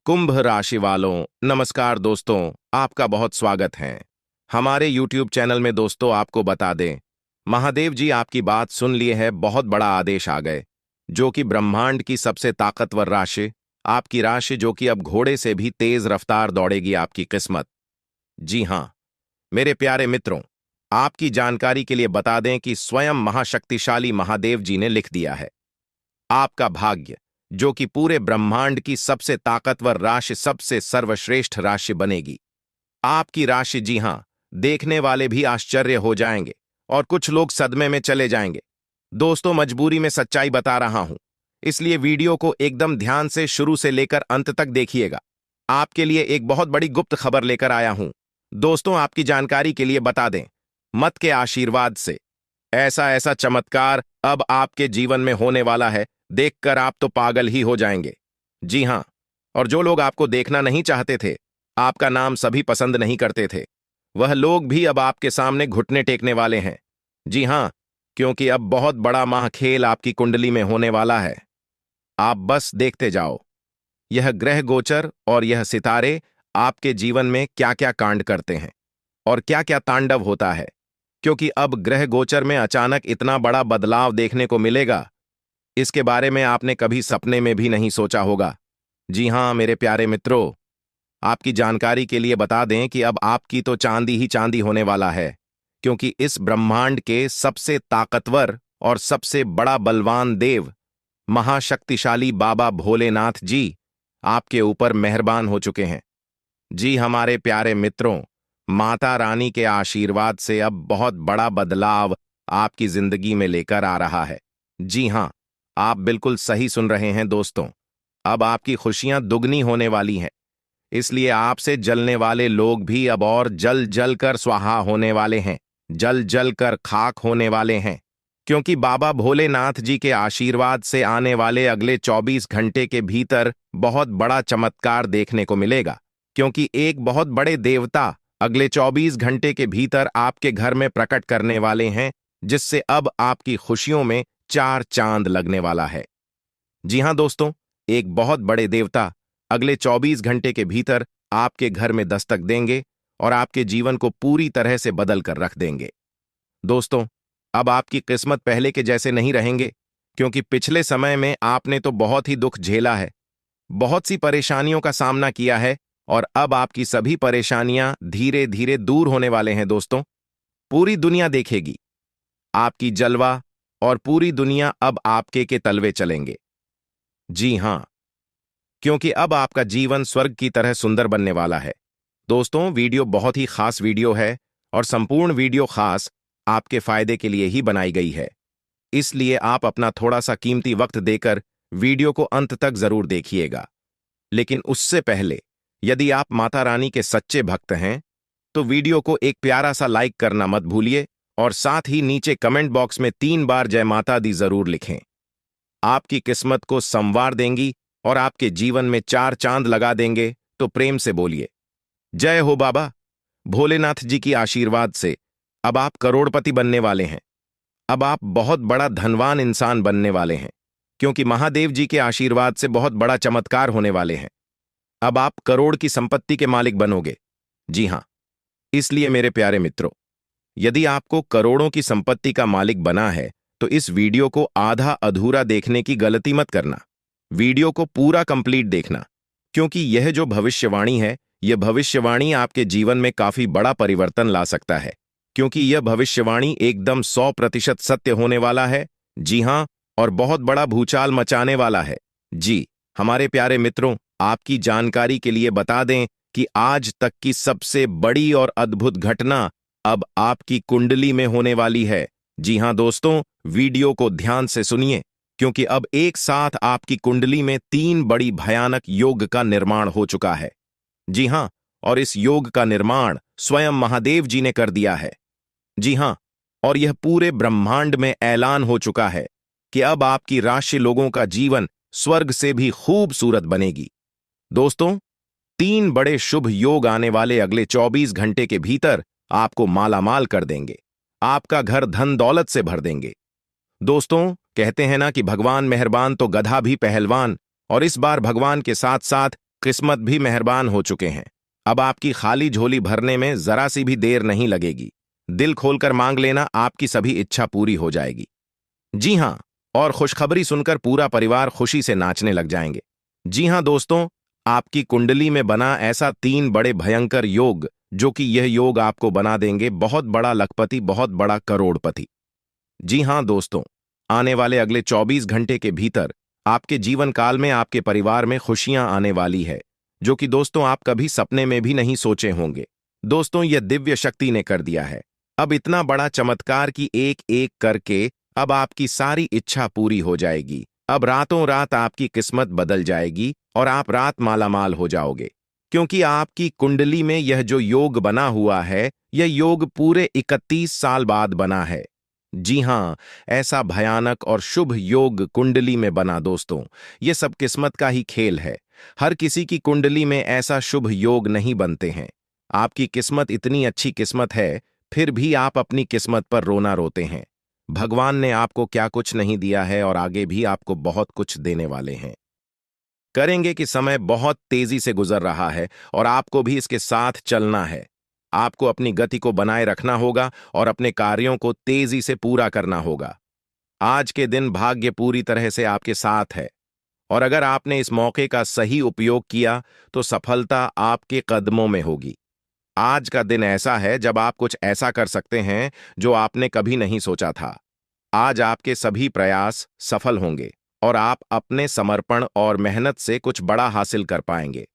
कुंभ राशि वालों, नमस्कार दोस्तों, आपका बहुत स्वागत है हमारे YouTube चैनल में। दोस्तों, आपको बता दें, महादेव जी आपकी बात सुन लिए है, बहुत बड़ा आदेश आ गए, जो कि ब्रह्मांड की सबसे ताकतवर राशि, आपकी राशि, जो कि अब घोड़े से भी तेज रफ्तार दौड़ेगी आपकी किस्मत। जी हां, मेरे प्यारे मित्रों, आपकी जानकारी के लिए बता दें कि स्वयं महाशक्तिशाली महादेव जी ने लिख दिया है, आपका भाग्य, जो कि पूरे ब्रह्मांड की सबसे ताकतवर राशि, सबसे सर्वश्रेष्ठ राशि बनेगी। आपकी राशि, जी हां, देखने वाले भी आश्चर्य हो जाएंगे और कुछ लोग सदमे में चले जाएंगे। दोस्तों, मजबूरी में सच्चाई बता रहा हूं, इसलिए वीडियो को एकदम ध्यान से शुरू से लेकर अंत तक देखिएगा। आपके लिए एक बहुत बड़ी गुप्त खबर लेकर आया हूं। दोस्तों, आपकी जानकारी के लिए बता दें, मत के आशीर्वाद से ऐसा ऐसा चमत्कार अब आपके जीवन में होने वाला है, देखकर आप तो पागल ही हो जाएंगे। जी हां, और जो लोग आपको देखना नहीं चाहते थे, आपका नाम सभी पसंद नहीं करते थे, वह लोग भी अब आपके सामने घुटने टेकने वाले हैं। जी हां, क्योंकि अब बहुत बड़ा महाखेल आपकी कुंडली में होने वाला है। आप बस देखते जाओ, यह ग्रह गोचर और यह सितारे आपके जीवन में क्या क्या कांड करते हैं और क्या क्या तांडव होता है, क्योंकि अब ग्रह गोचर में अचानक इतना बड़ा बदलाव देखने को मिलेगा, इसके बारे में आपने कभी सपने में भी नहीं सोचा होगा। जी हां, मेरे प्यारे मित्रों, आपकी जानकारी के लिए बता दें कि अब आपकी तो चांदी ही चांदी होने वाला है, क्योंकि इस ब्रह्मांड के सबसे ताकतवर और सबसे बड़ा बलवान देव, महाशक्तिशाली बाबा भोलेनाथ जी आपके ऊपर मेहरबान हो चुके हैं। जी, हमारे प्यारे मित्रों, माता रानी के आशीर्वाद से अब बहुत बड़ा बदलाव आपकी जिंदगी में लेकर आ रहा है। जी हां, आप बिल्कुल सही सुन रहे हैं दोस्तों, अब आपकी खुशियां दुगनी होने वाली हैं, इसलिए आपसे जलने वाले लोग भी अब और जल जल कर स्वाहा होने वाले हैं, जल जल कर खाक होने वाले हैं, क्योंकि बाबा भोलेनाथ जी के आशीर्वाद से आने वाले अगले 24 घंटे के भीतर बहुत बड़ा चमत्कार देखने को मिलेगा, क्योंकि एक बहुत बड़े देवता अगले 24 घंटे के भीतर आपके घर में प्रकट करने वाले हैं, जिससे अब आपकी खुशियों में चार चांद लगने वाला है। जी हां दोस्तों, एक बहुत बड़े देवता अगले 24 घंटे के भीतर आपके घर में दस्तक देंगे और आपके जीवन को पूरी तरह से बदल कर रख देंगे। दोस्तों, अब आपकी किस्मत पहले के जैसे नहीं रहेंगे, क्योंकि पिछले समय में आपने तो बहुत ही दुख झेला है, बहुत सी परेशानियों का सामना किया है, और अब आपकी सभी परेशानियां धीरे धीरे दूर होने वाले हैं। दोस्तों, पूरी दुनिया देखेगी आपकी जलवा और पूरी दुनिया अब आपके के तलवे चलेंगे। जी हां, क्योंकि अब आपका जीवन स्वर्ग की तरह सुंदर बनने वाला है। दोस्तों, वीडियो बहुत ही खास वीडियो है और संपूर्ण वीडियो खास आपके फायदे के लिए ही बनाई गई है, इसलिए आप अपना थोड़ा सा कीमती वक्त देकर वीडियो को अंत तक जरूर देखिएगा। लेकिन उससे पहले, यदि आप माता रानी के सच्चे भक्त हैं, तो वीडियो को एक प्यारा सा लाइक करना मत भूलिए और साथ ही नीचे कमेंट बॉक्स में 3 बार जय माता दी जरूर लिखें। आपकी किस्मत को संवार देंगी और आपके जीवन में चार चांद लगा देंगे, तो प्रेम से बोलिए, जय हो बाबा भोलेनाथ जी की आशीर्वाद से अब आप करोड़पति बनने वाले हैं। अब आप बहुत बड़ा धनवान इंसान बनने वाले हैं, क्योंकि महादेव जी के आशीर्वाद से बहुत बड़ा चमत्कार होने वाले हैं। अब आप करोड़ की संपत्ति के मालिक बनोगे। जी हां, इसलिए मेरे प्यारे मित्रों, यदि आपको करोड़ों की संपत्ति का मालिक बना है, तो इस वीडियो को आधा अधूरा देखने की गलती मत करना। वीडियो को पूरा कंप्लीट देखना, क्योंकि यह जो भविष्यवाणी है, यह भविष्यवाणी आपके जीवन में काफी बड़ा परिवर्तन ला सकता है, क्योंकि यह भविष्यवाणी एकदम 100% सत्य होने वाला है। जी हां, और बहुत बड़ा भूचाल मचाने वाला है। जी, हमारे प्यारे मित्रों, आपकी जानकारी के लिए बता दें कि आज तक की सबसे बड़ी और अद्भुत घटना अब आपकी कुंडली में होने वाली है। जी हां दोस्तों, वीडियो को ध्यान से सुनिए, क्योंकि अब एक साथ आपकी कुंडली में 3 बड़ी भयानक योग का निर्माण हो चुका है। जी हां, और इस योग का निर्माण स्वयं महादेव जी ने कर दिया है। जी हां, और यह पूरे ब्रह्मांड में ऐलान हो चुका है कि अब आपकी राशि लोगों का जीवन स्वर्ग से भी खूबसूरत बनेगी। दोस्तों, 3 बड़े शुभ योग आने वाले अगले 24 घंटे के भीतर आपको मालामाल कर देंगे, आपका घर धन दौलत से भर देंगे। दोस्तों, कहते हैं ना कि भगवान मेहरबान तो गधा भी पहलवान, और इस बार भगवान के साथ साथ किस्मत भी मेहरबान हो चुके हैं। अब आपकी खाली झोली भरने में जरा सी भी देर नहीं लगेगी। दिल खोलकर मांग लेना, आपकी सभी इच्छा पूरी हो जाएगी। जी हाँ, और खुशखबरी सुनकर पूरा परिवार खुशी से नाचने लग जाएंगे। जी हाँ दोस्तों, आपकी कुंडली में बना ऐसा 3 बड़े भयंकर योग, जो कि यह योग आपको बना देंगे बहुत बड़ा लखपति, बहुत बड़ा करोड़पति। जी हाँ दोस्तों, आने वाले अगले 24 घंटे के भीतर आपके जीवन काल में आपके परिवार में खुशियां आने वाली है, जो कि दोस्तों आप कभी सपने में भी नहीं सोचे होंगे। दोस्तों, यह दिव्य शक्ति ने कर दिया है। अब इतना बड़ा चमत्कार कि एक एक करके अब आपकी सारी इच्छा पूरी हो जाएगी। अब रातों रात आपकी किस्मत बदल जाएगी और आप रात मालामाल हो जाओगे, क्योंकि आपकी कुंडली में यह जो योग बना हुआ है, यह योग पूरे 31 साल बाद बना है। जी हाँ, ऐसा भयानक और शुभ योग कुंडली में बना दोस्तों, ये सब किस्मत का ही खेल है। हर किसी की कुंडली में ऐसा शुभ योग नहीं बनते हैं। आपकी किस्मत इतनी अच्छी किस्मत है, फिर भी आप अपनी किस्मत पर रोना रोते हैं। भगवान ने आपको क्या कुछ नहीं दिया है और आगे भी आपको बहुत कुछ देने वाले हैं। करेंगे कि समय बहुत तेजी से गुजर रहा है और आपको भी इसके साथ चलना है। आपको अपनी गति को बनाए रखना होगा और अपने कार्यों को तेजी से पूरा करना होगा। आज के दिन भाग्य पूरी तरह से आपके साथ है और अगर आपने इस मौके का सही उपयोग किया तो सफलता आपके कदमों में होगी। आज का दिन ऐसा है जब आप कुछ ऐसा कर सकते हैं जो आपने कभी नहीं सोचा था। आज आपके सभी प्रयास सफल होंगे और आप अपने समर्पण और मेहनत से कुछ बड़ा हासिल कर पाएंगे।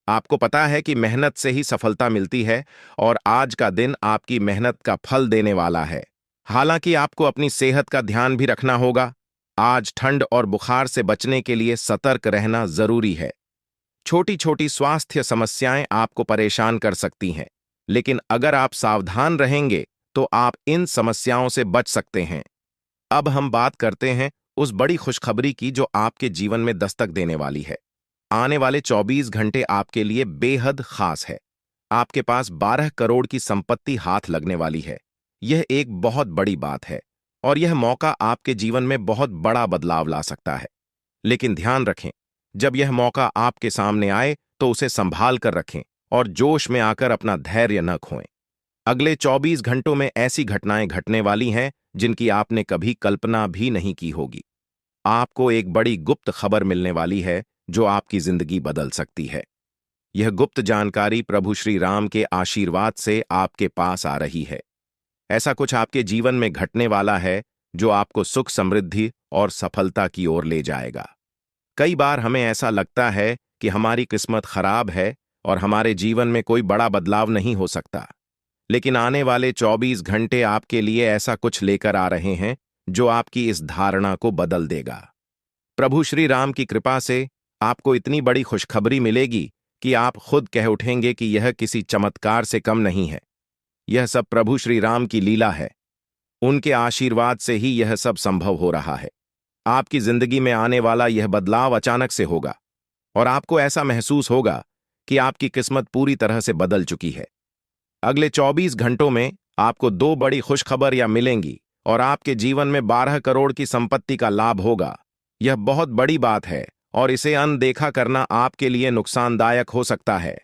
आपको पता है कि मेहनत से ही सफलता मिलती है और आज का दिन आपकी मेहनत का फल देने वाला है। हालांकि आपको अपनी सेहत का ध्यान भी रखना होगा। आज ठंड और बुखार से बचने के लिए सतर्क रहना जरूरी है। छोटी छोटी स्वास्थ्य समस्याएं आपको परेशान कर सकती हैं, लेकिन अगर आप सावधान रहेंगे तो आप इन समस्याओं से बच सकते हैं। अब हम बात करते हैं उस बड़ी खुशखबरी की जो आपके जीवन में दस्तक देने वाली है। आने वाले 24 घंटे आपके लिए बेहद खास है। आपके पास 12 करोड़ की संपत्ति हाथ लगने वाली है। यह एक बहुत बड़ी बात है और यह मौका आपके जीवन में बहुत बड़ा बदलाव ला सकता है। लेकिन ध्यान रखें, जब यह मौका आपके सामने आए तो उसे संभाल कर रखें और जोश में आकर अपना धैर्य न खोएं। अगले 24 घंटों में ऐसी घटनाएं घटने वाली हैं जिनकी आपने कभी कल्पना भी नहीं की होगी। आपको एक बड़ी गुप्त खबर मिलने वाली है जो आपकी जिंदगी बदल सकती है। यह गुप्त जानकारी प्रभु श्री राम के आशीर्वाद से आपके पास आ रही है। ऐसा कुछ आपके जीवन में घटने वाला है जो आपको सुख, समृद्धि और सफलता की ओर ले जाएगा। कई बार हमें ऐसा लगता है कि हमारी किस्मत खराब है और हमारे जीवन में कोई बड़ा बदलाव नहीं हो सकता, लेकिन आने वाले 24 घंटे आपके लिए ऐसा कुछ लेकर आ रहे हैं जो आपकी इस धारणा को बदल देगा। प्रभु श्री राम की कृपा से आपको इतनी बड़ी खुशखबरी मिलेगी कि आप खुद कह उठेंगे कि यह किसी चमत्कार से कम नहीं है। यह सब प्रभु श्री राम की लीला है। उनके आशीर्वाद से ही यह सब संभव हो रहा है। आपकी जिंदगी में आने वाला यह बदलाव अचानक से होगा और आपको ऐसा महसूस होगा कि आपकी किस्मत पूरी तरह से बदल चुकी है। अगले 24 घंटों में आपको 2 बड़ी खुशखबरियां मिलेंगी और आपके जीवन में 12 करोड़ की संपत्ति का लाभ होगा। यह बहुत बड़ी बात है और इसे अनदेखा करना आपके लिए नुकसानदायक हो सकता है।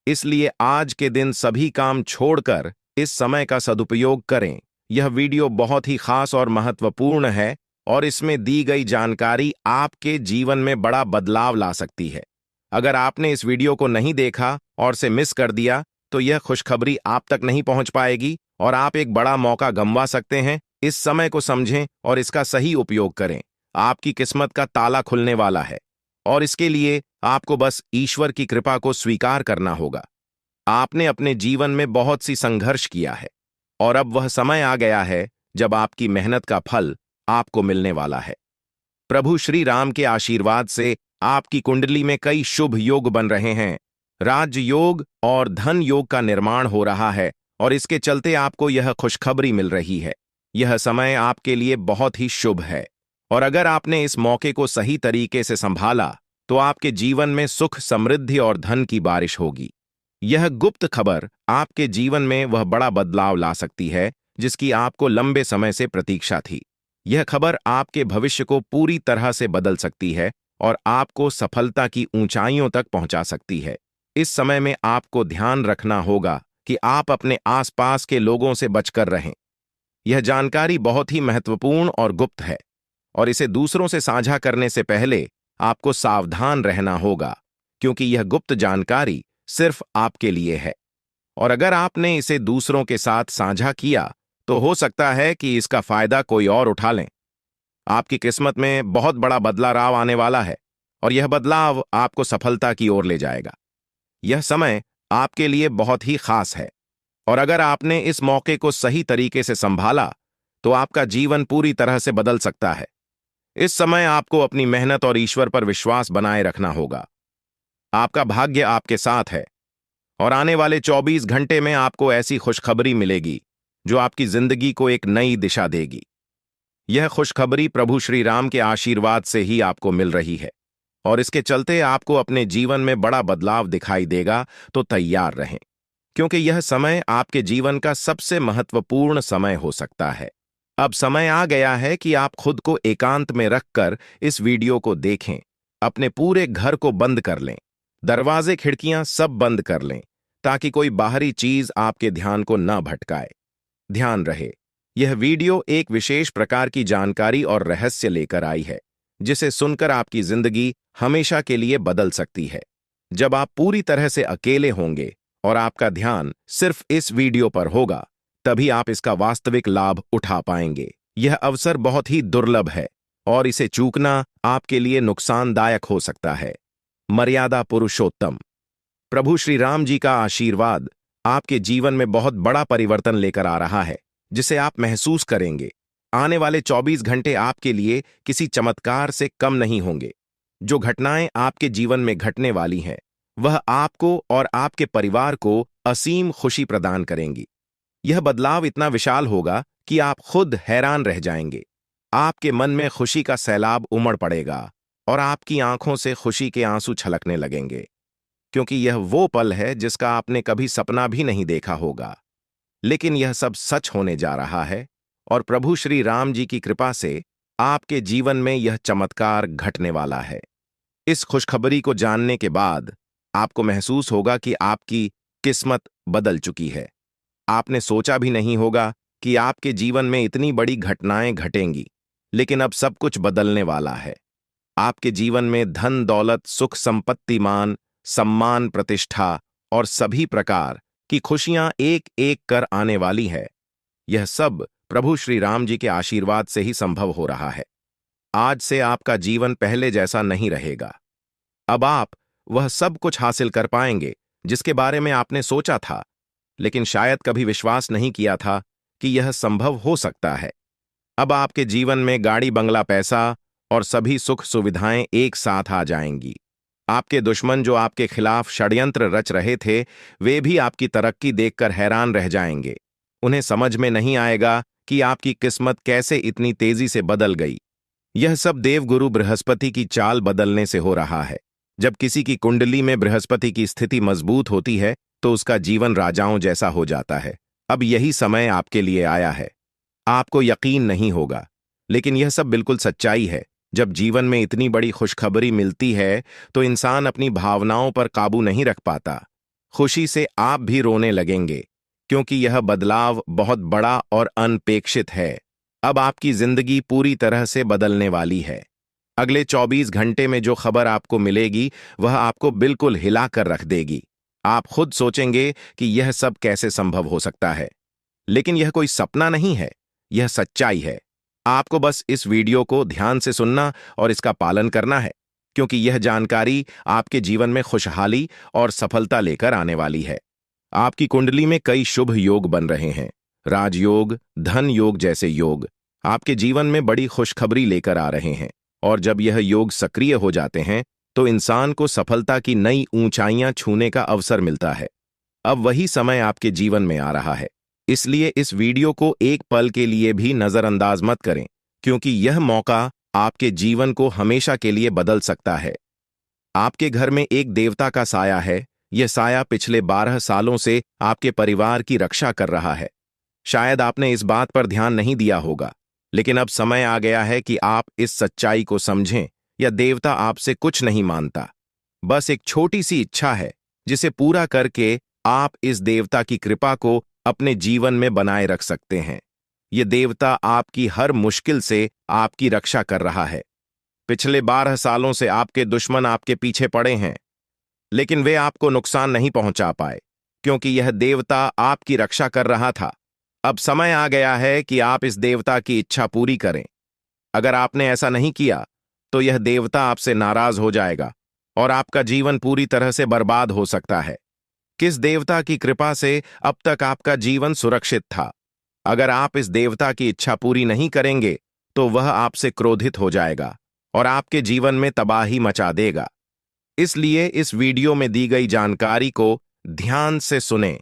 इसलिए आज के दिन सभी काम छोड़कर इस समय का सदुपयोग करें। यह वीडियो बहुत ही खास और महत्वपूर्ण है और इसमें दी गई जानकारी आपके जीवन में बड़ा बदलाव ला सकती है। अगर आपने इस वीडियो को नहीं देखा और से मिस कर दिया तो यह खुशखबरी आप तक नहीं पहुंच पाएगी और आप एक बड़ा मौका गंवा सकते हैं। इस समय को समझें और इसका सही उपयोग करें। आपकी किस्मत का ताला खुलने वाला है और इसके लिए आपको बस ईश्वर की कृपा को स्वीकार करना होगा। आपने अपने जीवन में बहुत सी संघर्ष किया है और अब वह समय आ गया है जब आपकी मेहनत का फल आपको मिलने वाला है। प्रभु श्री राम के आशीर्वाद से आपकी कुंडली में कई शुभ योग बन रहे हैं। राज योग और धन योग का निर्माण हो रहा है और इसके चलते आपको यह खुशखबरी मिल रही है। यह समय आपके लिए बहुत ही शुभ है और अगर आपने इस मौके को सही तरीके से संभाला तो आपके जीवन में सुख, समृद्धि और धन की बारिश होगी। यह गुप्त खबर आपके जीवन में वह बड़ा बदलाव ला सकती है जिसकी आपको लंबे समय से प्रतीक्षा थी। यह खबर आपके भविष्य को पूरी तरह से बदल सकती है और आपको सफलता की ऊंचाइयों तक पहुंचा सकती है। इस समय में आपको ध्यान रखना होगा कि आप अपने आसपास के लोगों से बचकर रहें। यह जानकारी बहुत ही महत्वपूर्ण और गुप्त है, और इसे दूसरों से साझा करने से पहले आपको सावधान रहना होगा, क्योंकि यह गुप्त जानकारी सिर्फ आपके लिए है। और अगर आपने इसे दूसरों के साथ साझा किया, तो हो सकता है कि इसका फायदा कोई और उठा लें। आपकी किस्मत में बहुत बड़ा बदलाव आने वाला है, और यह बदलाव आपको सफलता की ओर ले जाएगा। यह समय आपके लिए बहुत ही खास है, और अगर आपने इस मौके को सही तरीके से संभाला, तो आपका जीवन पूरी तरह से बदल सकता है। इस समय आपको अपनी मेहनत और ईश्वर पर विश्वास बनाए रखना होगा। आपका भाग्य आपके साथ है, और आने वाले 24 घंटे में आपको ऐसी खुशखबरी मिलेगी जो आपकी जिंदगी को एक नई दिशा देगी। यह खुशखबरी प्रभु श्री राम के आशीर्वाद से ही आपको मिल रही है, और इसके चलते आपको अपने जीवन में बड़ा बदलाव दिखाई देगा। तो तैयार रहें, क्योंकि यह समय आपके जीवन का सबसे महत्वपूर्ण समय हो सकता है। अब समय आ गया है कि आप खुद को एकांत में रखकर इस वीडियो को देखें। अपने पूरे घर को बंद कर लें, दरवाजे खिड़कियां सब बंद कर लें, ताकि कोई बाहरी चीज आपके ध्यान को न भटकाए। ध्यान रहे, यह वीडियो एक विशेष प्रकार की जानकारी और रहस्य लेकर आई है, जिसे सुनकर आपकी जिंदगी हमेशा के लिए बदल सकती है। जब आप पूरी तरह से अकेले होंगे और आपका ध्यान सिर्फ इस वीडियो पर होगा, तभी आप इसका वास्तविक लाभ उठा पाएंगे। यह अवसर बहुत ही दुर्लभ है, और इसे चूकना आपके लिए नुकसानदायक हो सकता है। मर्यादा पुरुषोत्तम प्रभु श्री राम जी का आशीर्वाद आपके जीवन में बहुत बड़ा परिवर्तन लेकर आ रहा है, जिसे आप महसूस करेंगे। आने वाले 24 घंटे आपके लिए किसी चमत्कार से कम नहीं होंगे। जो घटनाएं आपके जीवन में घटने वाली हैं, वह आपको और आपके परिवार को असीम खुशी प्रदान करेंगी। यह बदलाव इतना विशाल होगा कि आप खुद हैरान रह जाएंगे। आपके मन में खुशी का सैलाब उमड़ पड़ेगा, और आपकी आंखों से खुशी के आंसू छलकने लगेंगे, क्योंकि यह वो पल है जिसका आपने कभी सपना भी नहीं देखा होगा। लेकिन यह सब सच होने जा रहा है, और प्रभु श्री राम जी की कृपा से आपके जीवन में यह चमत्कार घटने वाला है। इस खुशखबरी को जानने के बाद आपको महसूस होगा कि आपकी किस्मत बदल चुकी है। आपने सोचा भी नहीं होगा कि आपके जीवन में इतनी बड़ी घटनाएं घटेंगी, लेकिन अब सब कुछ बदलने वाला है। आपके जीवन में धन दौलत, सुख संपत्ति, मान सम्मान, प्रतिष्ठा और सभी प्रकार की खुशियां एक एक कर आने वाली है। यह सब प्रभु श्री राम जी के आशीर्वाद से ही संभव हो रहा है। आज से आपका जीवन पहले जैसा नहीं रहेगा। अब आप वह सब कुछ हासिल कर पाएंगे जिसके बारे में आपने सोचा था, लेकिन शायद कभी विश्वास नहीं किया था कि यह संभव हो सकता है। अब आपके जीवन में गाड़ी, बंगला, पैसा और सभी सुख सुविधाएं एक साथ आ जाएंगी। आपके दुश्मन जो आपके खिलाफ षड्यंत्र रच रहे थे, वे भी आपकी तरक्की देखकर हैरान रह जाएंगे। उन्हें समझ में नहीं आएगा कि आपकी किस्मत कैसे इतनी तेजी से बदल गई। यह सब देवगुरु बृहस्पति की चाल बदलने से हो रहा है। जब किसी की कुंडली में बृहस्पति की स्थिति मजबूत होती है, तो उसका जीवन राजाओं जैसा हो जाता है। अब यही समय आपके लिए आया है। आपको यकीन नहीं होगा, लेकिन यह सब बिल्कुल सच्चाई है। जब जीवन में इतनी बड़ी खुशखबरी मिलती है, तो इंसान अपनी भावनाओं पर काबू नहीं रख पाता। खुशी से आप भी रोने लगेंगे, क्योंकि यह बदलाव बहुत बड़ा और अनपेक्षित है। अब आपकी जिंदगी पूरी तरह से बदलने वाली है। अगले 24 घंटे में जो खबर आपको मिलेगी, वह आपको बिल्कुल हिला कर रख देगी। आप खुद सोचेंगे कि यह सब कैसे संभव हो सकता है, लेकिन यह कोई सपना नहीं है, यह सच्चाई है। आपको बस इस वीडियो को ध्यान से सुनना और इसका पालन करना है, क्योंकि यह जानकारी आपके जीवन में खुशहाली और सफलता लेकर आने वाली है। आपकी कुंडली में कई शुभ योग बन रहे हैं। राजयोग, धन योग जैसे योग आपके जीवन में बड़ी खुशखबरी लेकर आ रहे हैं, और जब यह योग सक्रिय हो जाते हैं, तो इंसान को सफलता की नई ऊंचाइयां छूने का अवसर मिलता है। अब वही समय आपके जीवन में आ रहा है, इसलिए इस वीडियो को एक पल के लिए भी नजरअंदाज मत करें, क्योंकि यह मौका आपके जीवन को हमेशा के लिए बदल सकता है। आपके घर में एक देवता का साया है। यह साया पिछले 12 सालों से आपके परिवार की रक्षा कर रहा है। शायद आपने इस बात पर ध्यान नहीं दिया होगा, लेकिन अब समय आ गया है कि आप इस सच्चाई को समझें या देवता आपसे कुछ नहीं मानता। बस एक छोटी सी इच्छा है जिसे पूरा करके आप इस देवता की कृपा को अपने जीवन में बनाए रख सकते हैं। ये देवता आपकी हर मुश्किल से आपकी रक्षा कर रहा है। पिछले 12 सालों से आपके दुश्मन आपके पीछे पड़े हैं, लेकिन वे आपको नुकसान नहीं पहुंचा पाए, क्योंकि यह देवता आपकी रक्षा कर रहा था। अब समय आ गया है कि आप इस देवता की इच्छा पूरी करें। अगर आपने ऐसा नहीं किया, तो यह देवता आपसे नाराज हो जाएगा और आपका जीवन पूरी तरह से बर्बाद हो सकता है। किस देवता की कृपा से अब तक आपका जीवन सुरक्षित था? अगर आप इस देवता की इच्छा पूरी नहीं करेंगे, तो वह आपसे क्रोधित हो जाएगा और आपके जीवन में तबाही मचा देगा। इसलिए इस वीडियो में दी गई जानकारी को ध्यान से सुनें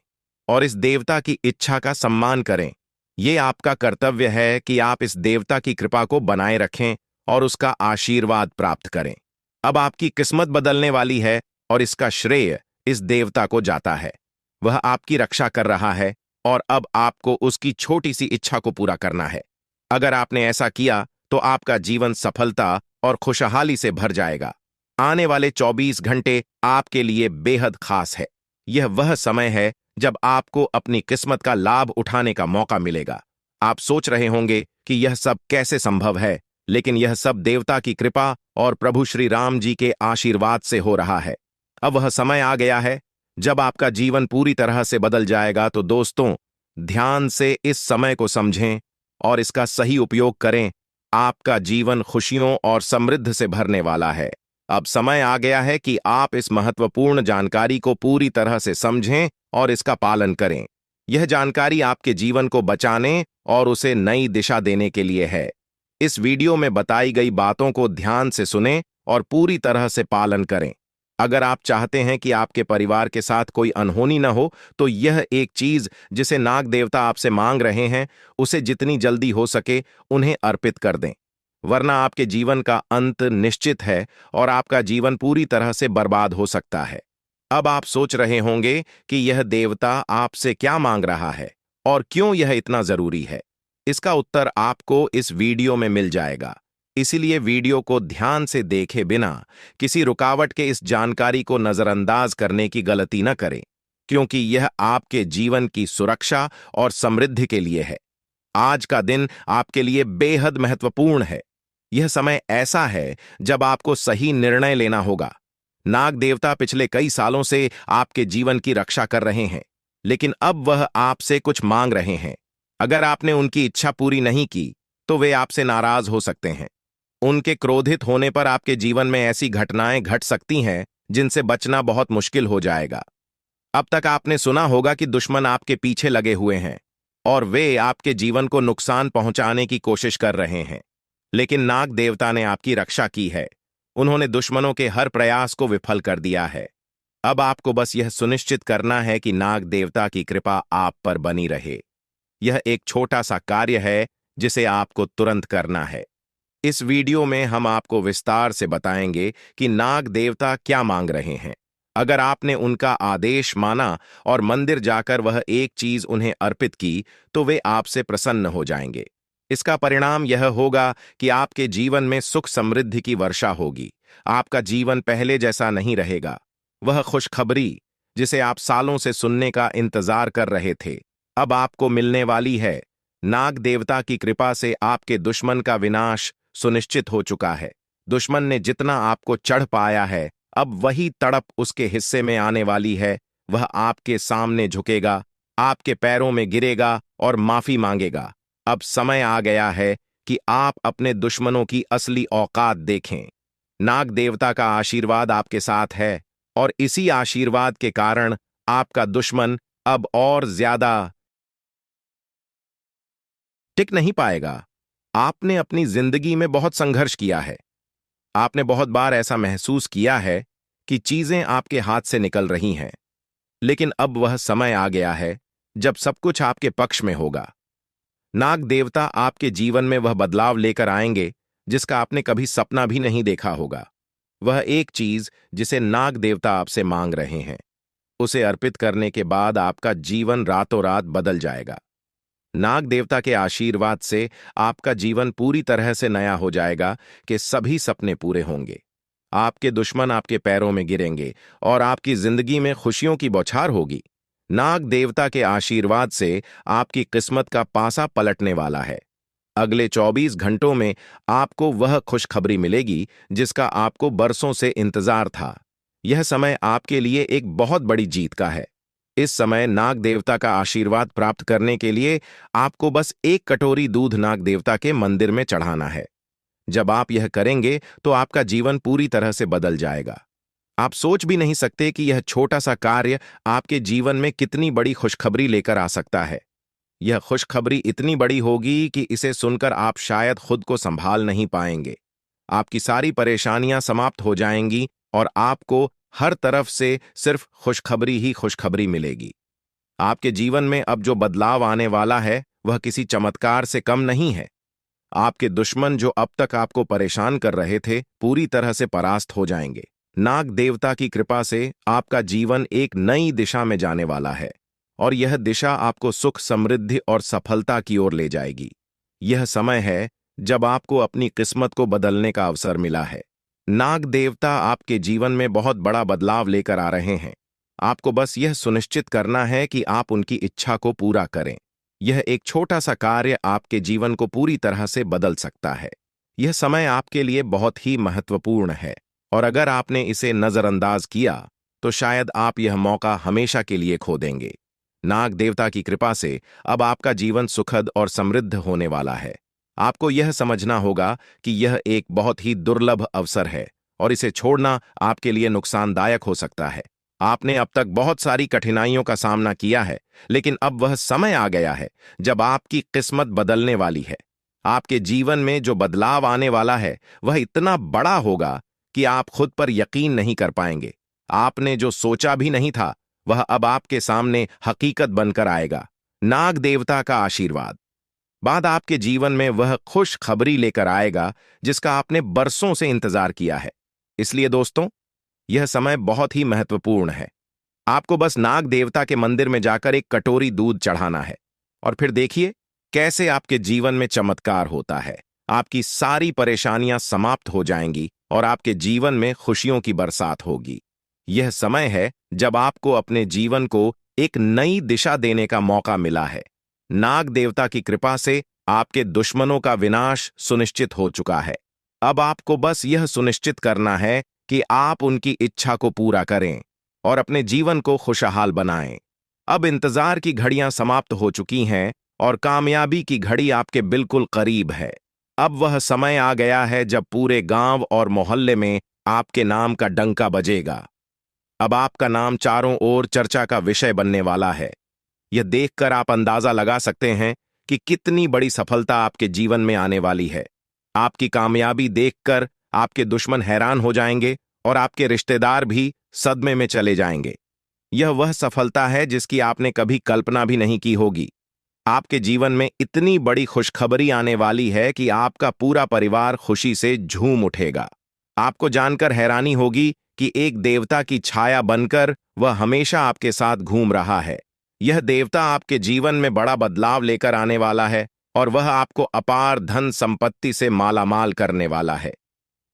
और इस देवता की इच्छा का सम्मान करें। यह आपका कर्तव्य है कि आप इस देवता की कृपा को बनाए रखें और उसका आशीर्वाद प्राप्त करें। अब आपकी किस्मत बदलने वाली है और इसका श्रेय इस देवता को जाता है। वह आपकी रक्षा कर रहा है और अब आपको उसकी छोटी सी इच्छा को पूरा करना है। अगर आपने ऐसा किया, तो आपका जीवन सफलता और खुशहाली से भर जाएगा। आने वाले 24 घंटे आपके लिए बेहद खास है। यह वह समय है जब आपको अपनी किस्मत का लाभ उठाने का मौका मिलेगा। आप सोच रहे होंगे कि यह सब कैसे संभव है, लेकिन यह सब देवता की कृपा और प्रभु श्री राम जी के आशीर्वाद से हो रहा है। अब वह समय आ गया है जब आपका जीवन पूरी तरह से बदल जाएगा। तो दोस्तों, ध्यान से इस समय को समझें और इसका सही उपयोग करें। आपका जीवन खुशियों और समृद्धि से भरने वाला है। अब समय आ गया है कि आप इस महत्वपूर्ण जानकारी को पूरी तरह से समझें और इसका पालन करें। यह जानकारी आपके जीवन को बचाने और उसे नई दिशा देने के लिए है। इस वीडियो में बताई गई बातों को ध्यान से सुनें और पूरी तरह से पालन करें। अगर आप चाहते हैं कि आपके परिवार के साथ कोई अनहोनी न हो, तो यह एक चीज जिसे नाग देवता आपसे मांग रहे हैं, उसे जितनी जल्दी हो सके उन्हें अर्पित कर दें, वरना आपके जीवन का अंत निश्चित है और आपका जीवन पूरी तरह से बर्बाद हो सकता है। अब आप सोच रहे होंगे कि यह देवता आपसे क्या मांग रहा है और क्यों यह इतना जरूरी है। इसका उत्तर आपको इस वीडियो में मिल जाएगा। इसीलिए वीडियो को ध्यान से देखे बिना किसी रुकावट के इस जानकारी को नजरअंदाज करने की गलती न करें, क्योंकि यह आपके जीवन की सुरक्षा और समृद्धि के लिए है। आज का दिन आपके लिए बेहद महत्वपूर्ण है। यह समय ऐसा है जब आपको सही निर्णय लेना होगा। नाग देवता पिछले कई सालों से आपके जीवन की रक्षा कर रहे हैं, लेकिन अब वह आपसे कुछ मांग रहे हैं। अगर आपने उनकी इच्छा पूरी नहीं की, तो वे आपसे नाराज हो सकते हैं। उनके क्रोधित होने पर आपके जीवन में ऐसी घटनाएं घट सकती हैं जिनसे बचना बहुत मुश्किल हो जाएगा। अब तक आपने सुना होगा कि दुश्मन आपके पीछे लगे हुए हैं और वे आपके जीवन को नुकसान पहुंचाने की कोशिश कर रहे हैं, लेकिन नाग देवता ने आपकी रक्षा की है। उन्होंने दुश्मनों के हर प्रयास को विफल कर दिया है। अब आपको बस यह सुनिश्चित करना है कि नाग देवता की कृपा आप पर बनी रहे। यह एक छोटा सा कार्य है जिसे आपको तुरंत करना है। इस वीडियो में हम आपको विस्तार से बताएंगे कि नाग देवता क्या मांग रहे हैं। अगर आपने उनका आदेश माना और मंदिर जाकर वह एक चीज उन्हें अर्पित की, तो वे आपसे प्रसन्न हो जाएंगे। इसका परिणाम यह होगा कि आपके जीवन में सुख समृद्धि की वर्षा होगी। आपका जीवन पहले जैसा नहीं रहेगा। वह खुशखबरी जिसे आप सालों से सुनने का इंतजार कर रहे थे, अब आपको मिलने वाली है। नाग देवता की कृपा से आपके दुश्मन का विनाश सुनिश्चित हो चुका है। दुश्मन ने जितना आपको चढ़ पाया है, अब वही तड़प उसके हिस्से में आने वाली है। वह आपके सामने झुकेगा, आपके पैरों में गिरेगा और माफी मांगेगा। अब समय आ गया है कि आप अपने दुश्मनों की असली औकात देखें। नाग देवता का आशीर्वाद आपके साथ है और इसी आशीर्वाद के कारण आपका दुश्मन अब और ज्यादा टिक नहीं पाएगा। आपने अपनी जिंदगी में बहुत संघर्ष किया है। आपने बहुत बार ऐसा महसूस किया है कि चीजें आपके हाथ से निकल रही हैं, लेकिन अब वह समय आ गया है जब सब कुछ आपके पक्ष में होगा। नाग देवता आपके जीवन में वह बदलाव लेकर आएंगे जिसका आपने कभी सपना भी नहीं देखा होगा। वह एक चीज जिसे नाग देवता आपसे मांग रहे हैं, उसे अर्पित करने के बाद आपका जीवन रातों रात बदल जाएगा। नाग देवता के आशीर्वाद से आपका जीवन पूरी तरह से नया हो जाएगा कि सभी सपने पूरे होंगे। आपके दुश्मन आपके पैरों में गिरेंगे और आपकी जिंदगी में खुशियों की बौछार होगी। नाग देवता के आशीर्वाद से आपकी किस्मत का पासा पलटने वाला है। अगले 24 घंटों में आपको वह खुशखबरी मिलेगी जिसका आपको बरसों से इंतजार था। यह समय आपके लिए एक बहुत बड़ी जीत का है। इस समय नाग देवता का आशीर्वाद प्राप्त करने के लिए आपको बस एक कटोरी दूध नाग देवता के मंदिर में चढ़ाना है। जब आप यह करेंगे तो आपका जीवन पूरी तरह से बदल जाएगा। आप सोच भी नहीं सकते कि यह छोटा सा कार्य आपके जीवन में कितनी बड़ी खुशखबरी लेकर आ सकता है। यह खुशखबरी इतनी बड़ी होगी कि इसे सुनकर आप शायद खुद को संभाल नहीं पाएंगे। आपकी सारी परेशानियां समाप्त हो जाएंगी और आपको हर तरफ से सिर्फ खुशखबरी ही खुशखबरी मिलेगी। आपके जीवन में अब जो बदलाव आने वाला है वह किसी चमत्कार से कम नहीं है। आपके दुश्मन जो अब तक आपको परेशान कर रहे थे पूरी तरह से परास्त हो जाएंगे। नाग देवता की कृपा से आपका जीवन एक नई दिशा में जाने वाला है और यह दिशा आपको सुख, समृद्धि और सफलता की ओर ले जाएगी। यह समय है जब आपको अपनी किस्मत को बदलने का अवसर मिला है। नाग देवता आपके जीवन में बहुत बड़ा बदलाव लेकर आ रहे हैं। आपको बस यह सुनिश्चित करना है कि आप उनकी इच्छा को पूरा करें। यह एक छोटा सा कार्य आपके जीवन को पूरी तरह से बदल सकता है। यह समय आपके लिए बहुत ही महत्वपूर्ण है और अगर आपने इसे नजरअंदाज किया तो शायद आप यह मौका हमेशा के लिए खो देंगे। नाग देवता की कृपा से अब आपका जीवन सुखद और समृद्ध होने वाला है। आपको यह समझना होगा कि यह एक बहुत ही दुर्लभ अवसर है और इसे छोड़ना आपके लिए नुकसानदायक हो सकता है। आपने अब तक बहुत सारी कठिनाइयों का सामना किया है, लेकिन अब वह समय आ गया है जब आपकी किस्मत बदलने वाली है। आपके जीवन में जो बदलाव आने वाला है वह इतना बड़ा होगा कि आप खुद पर यकीन नहीं कर पाएंगे। आपने जो सोचा भी नहीं था वह अब आपके सामने हकीकत बनकर आएगा। नाग देवता का आशीर्वाद बाद आपके जीवन में वह खुश खबरी लेकर आएगा जिसका आपने बरसों से इंतजार किया है। इसलिए दोस्तों, यह समय बहुत ही महत्वपूर्ण है। आपको बस नाग देवता के मंदिर में जाकर एक कटोरी दूध चढ़ाना है और फिर देखिए कैसे आपके जीवन में चमत्कार होता है। आपकी सारी परेशानियां समाप्त हो जाएंगी और आपके जीवन में खुशियों की बरसात होगी। यह समय है जब आपको अपने जीवन को एक नई दिशा देने का मौका मिला है। नाग देवता की कृपा से आपके दुश्मनों का विनाश सुनिश्चित हो चुका है। अब आपको बस यह सुनिश्चित करना है कि आप उनकी इच्छा को पूरा करें और अपने जीवन को खुशहाल बनाएं। अब इंतजार की घड़ियां समाप्त हो चुकी हैं और कामयाबी की घड़ी आपके बिल्कुल करीब है। अब वह समय आ गया है जब पूरे गांव और मोहल्ले में आपके नाम का डंका बजेगा। अब आपका नाम चारों ओर चर्चा का विषय बनने वाला है। यह देखकर आप अंदाजा लगा सकते हैं कि कितनी बड़ी सफलता आपके जीवन में आने वाली है। आपकी कामयाबी देखकर आपके दुश्मन हैरान हो जाएंगे और आपके रिश्तेदार भी सदमे में चले जाएंगे। यह वह सफलता है जिसकी आपने कभी कल्पना भी नहीं की होगी। आपके जीवन में इतनी बड़ी खुशखबरी आने वाली है कि आपका पूरा परिवार खुशी से झूम उठेगा। आपको जानकर हैरानी होगी कि एक देवता की छाया बनकर वह हमेशा आपके साथ घूम रहा है। यह देवता आपके जीवन में बड़ा बदलाव लेकर आने वाला है और वह आपको अपार धन संपत्ति से मालामाल करने वाला है।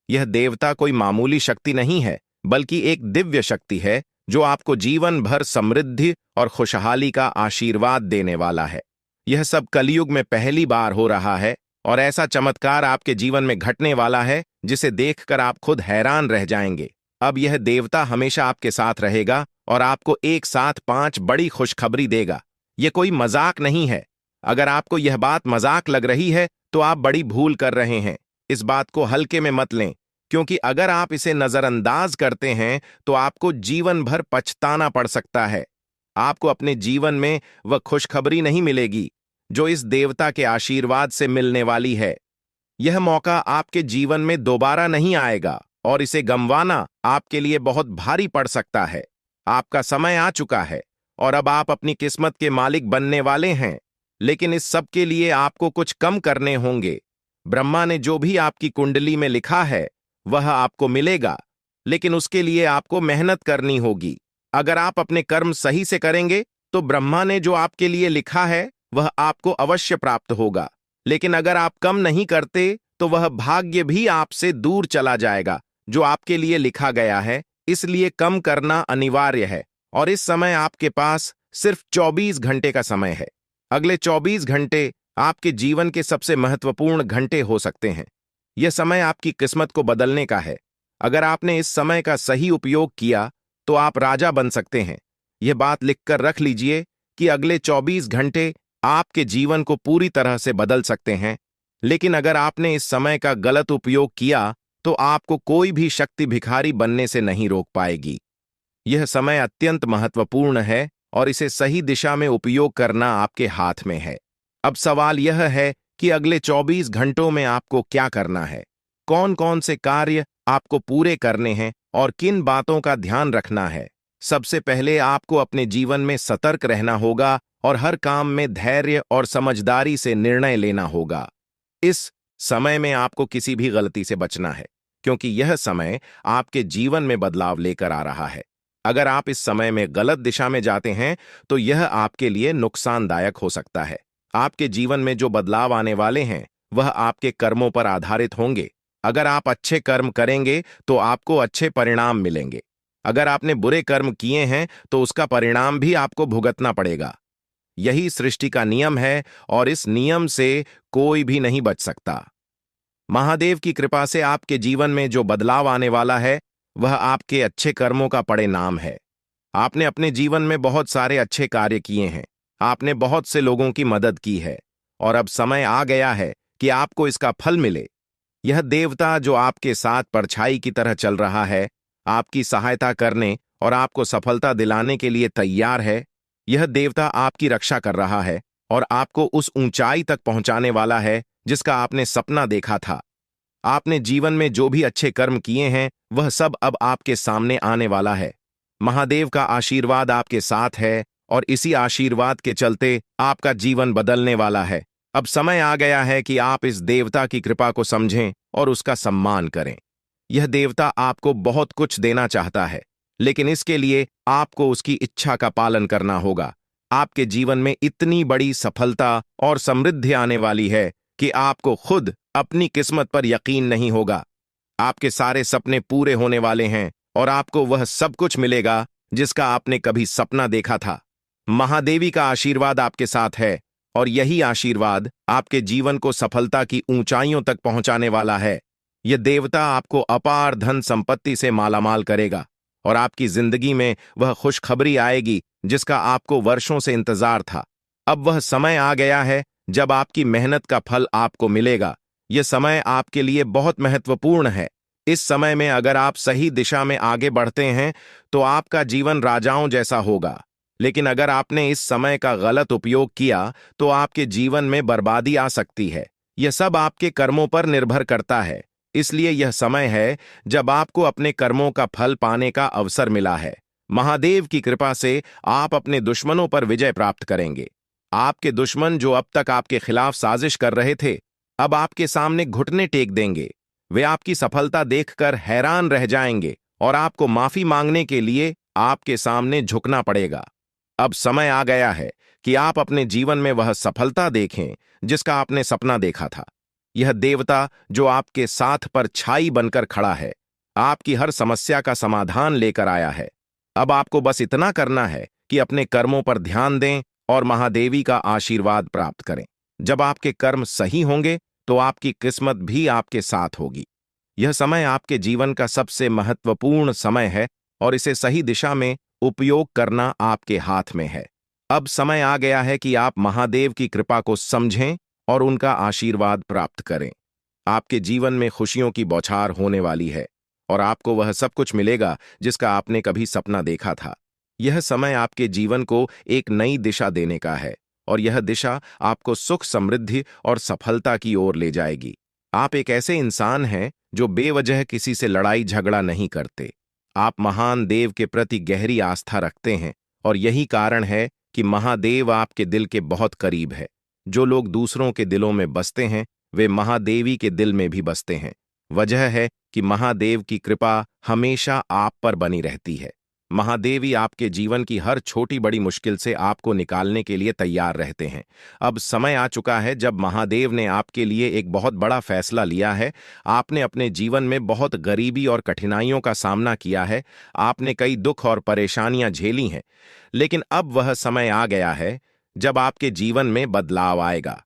यह देवता कोई मामूली शक्ति नहीं है, बल्कि एक दिव्य शक्ति है जो आपको जीवन भर समृद्धि और खुशहाली का आशीर्वाद देने वाला है। यह सब कलयुग में पहली बार हो रहा है और ऐसा चमत्कार आपके जीवन में घटने वाला है जिसे देखकर आप खुद हैरान रह जाएंगे। अब यह देवता हमेशा आपके साथ रहेगा और आपको एक साथ 5 बड़ी खुशखबरी देगा। यह कोई मजाक नहीं है। अगर आपको यह बात मजाक लग रही है तो आप बड़ी भूल कर रहे हैं। इस बात को हल्के में मत लें, क्योंकि अगर आप इसे नजरअंदाज करते हैं तो आपको जीवन भर पछताना पड़ सकता है। आपको अपने जीवन में वह खुशखबरी नहीं मिलेगी जो इस देवता के आशीर्वाद से मिलने वाली है। यह मौका आपके जीवन में दोबारा नहीं आएगा और इसे गंवाना आपके लिए बहुत भारी पड़ सकता है। आपका समय आ चुका है और अब आप अपनी किस्मत के मालिक बनने वाले हैं, लेकिन इस सब के लिए आपको कुछ कम करने होंगे। ब्रह्मा ने जो भी आपकी कुंडली में लिखा है वह आपको मिलेगा, लेकिन उसके लिए आपको मेहनत करनी होगी। अगर आप अपने कर्म सही से करेंगे तो ब्रह्मा ने जो आपके लिए लिखा है वह आपको अवश्य प्राप्त होगा। लेकिन अगर आप कम नहीं करते तो वह भाग्य भी आपसे दूर चला जाएगा जो आपके लिए लिखा गया है। इसलिए कम करना अनिवार्य है। और इस समय आपके पास सिर्फ 24 घंटे का समय है। अगले 24 घंटे आपके जीवन के सबसे महत्वपूर्ण घंटे हो सकते हैं। यह समय आपकी किस्मत को बदलने का है। अगर आपने इस समय का सही उपयोग किया तो आप राजा बन सकते हैं। यह बात लिखकर रख लीजिए कि अगले 24 घंटे आपके जीवन को पूरी तरह से बदल सकते हैं। लेकिन अगर आपने इस समय का गलत उपयोग किया तो आपको कोई भी शक्ति भिखारी बनने से नहीं रोक पाएगी। यह समय अत्यंत महत्वपूर्ण है और इसे सही दिशा में उपयोग करना आपके हाथ में है। अब सवाल यह है कि अगले 24 घंटों में आपको क्या करना है, कौन कौन से कार्य आपको पूरे करने हैं और किन बातों का ध्यान रखना है। सबसे पहले आपको अपने जीवन में सतर्क रहना होगा और हर काम में धैर्य और समझदारी से निर्णय लेना होगा। इस समय में आपको किसी भी गलती से बचना है, क्योंकि यह समय आपके जीवन में बदलाव लेकर आ रहा है। अगर आप इस समय में गलत दिशा में जाते हैं तो यह आपके लिए नुकसानदायक हो सकता है। आपके जीवन में जो बदलाव आने वाले हैं वह आपके कर्मों पर आधारित होंगे। अगर आप अच्छे कर्म करेंगे तो आपको अच्छे परिणाम मिलेंगे। अगर आपने बुरे कर्म किए हैं तो उसका परिणाम भी आपको भुगतना पड़ेगा। यही सृष्टि का नियम है और इस नियम से कोई भी नहीं बच सकता। महादेव की कृपा से आपके जीवन में जो बदलाव आने वाला है वह आपके अच्छे कर्मों का परिणाम है। आपने अपने जीवन में बहुत सारे अच्छे कार्य किए हैं, आपने बहुत से लोगों की मदद की है और अब समय आ गया है कि आपको इसका फल मिले। यह देवता जो आपके साथ परछाई की तरह चल रहा है, आपकी सहायता करने और आपको सफलता दिलाने के लिए तैयार है। यह देवता आपकी रक्षा कर रहा है और आपको उस ऊंचाई तक पहुंचाने वाला है जिसका आपने सपना देखा था। आपने जीवन में जो भी अच्छे कर्म किए हैं वह सब अब आपके सामने आने वाला है। महादेव का आशीर्वाद आपके साथ है और इसी आशीर्वाद के चलते आपका जीवन बदलने वाला है। अब समय आ गया है कि आप इस देवता की कृपा को समझें और उसका सम्मान करें। यह देवता आपको बहुत कुछ देना चाहता है, लेकिन इसके लिए आपको उसकी इच्छा का पालन करना होगा। आपके जीवन में इतनी बड़ी सफलता और समृद्धि आने वाली है कि आपको खुद अपनी किस्मत पर यकीन नहीं होगा। आपके सारे सपने पूरे होने वाले हैं और आपको वह सब कुछ मिलेगा जिसका आपने कभी सपना देखा था। महादेवी का आशीर्वाद आपके साथ है और यही आशीर्वाद आपके जीवन को सफलता की ऊंचाइयों तक पहुंचाने वाला है। यह देवता आपको अपार धन संपत्ति से मालामाल करेगा और आपकी जिंदगी में वह खुशखबरी आएगी जिसका आपको वर्षों से इंतजार था। अब वह समय आ गया है जब आपकी मेहनत का फल आपको मिलेगा। यह समय आपके लिए बहुत महत्वपूर्ण है। इस समय में अगर आप सही दिशा में आगे बढ़ते हैं तो आपका जीवन राजाओं जैसा होगा। लेकिन अगर आपने इस समय का गलत उपयोग किया तो आपके जीवन में बर्बादी आ सकती है। यह सब आपके कर्मों पर निर्भर करता है। इसलिए यह समय है जब आपको अपने कर्मों का फल पाने का अवसर मिला है। महादेव की कृपा से आप अपने दुश्मनों पर विजय प्राप्त करेंगे। आपके दुश्मन जो अब तक आपके खिलाफ साजिश कर रहे थे, अब आपके सामने घुटने टेक देंगे। वे आपकी सफलता देखकर हैरान रह जाएंगे और आपको माफी मांगने के लिए आपके सामने झुकना पड़ेगा। अब समय आ गया है कि आप अपने जीवन में वह सफलता देखें जिसका आपने सपना देखा था। यह देवता जो आपके साथ पर छाई बनकर खड़ा है, आपकी हर समस्या का समाधान लेकर आया है। अब आपको बस इतना करना है कि अपने कर्मों पर ध्यान दें और महादेवी का आशीर्वाद प्राप्त करें। जब आपके कर्म सही होंगे तो आपकी किस्मत भी आपके साथ होगी। यह समय आपके जीवन का सबसे महत्वपूर्ण समय है और इसे सही दिशा में उपयोग करना आपके हाथ में है। अब समय आ गया है कि आप महादेव की कृपा को समझें और उनका आशीर्वाद प्राप्त करें। आपके जीवन में खुशियों की बौछार होने वाली है और आपको वह सब कुछ मिलेगा जिसका आपने कभी सपना देखा था। यह समय आपके जीवन को एक नई दिशा देने का है और यह दिशा आपको सुख, समृद्धि और सफलता की ओर ले जाएगी। आप एक ऐसे इंसान हैं जो बेवजह किसी से लड़ाई झगड़ा नहीं करते। आप महान देव के प्रति गहरी आस्था रखते हैं और यही कारण है कि महादेव आपके दिल के बहुत करीब है। जो लोग दूसरों के दिलों में बसते हैं वे महादेवी के दिल में भी बसते हैं। वजह है कि महादेव की कृपा हमेशा आप पर बनी रहती है। महादेवी आपके जीवन की हर छोटी बड़ी मुश्किल से आपको निकालने के लिए तैयार रहते हैं। अब समय आ चुका है जब महादेव ने आपके लिए एक बहुत बड़ा फैसला लिया है। आपने अपने जीवन में बहुत गरीबी और कठिनाइयों का सामना किया है। आपने कई दुख और परेशानियां झेली हैं, लेकिन अब वह समय आ गया है जब आपके जीवन में बदलाव आएगा।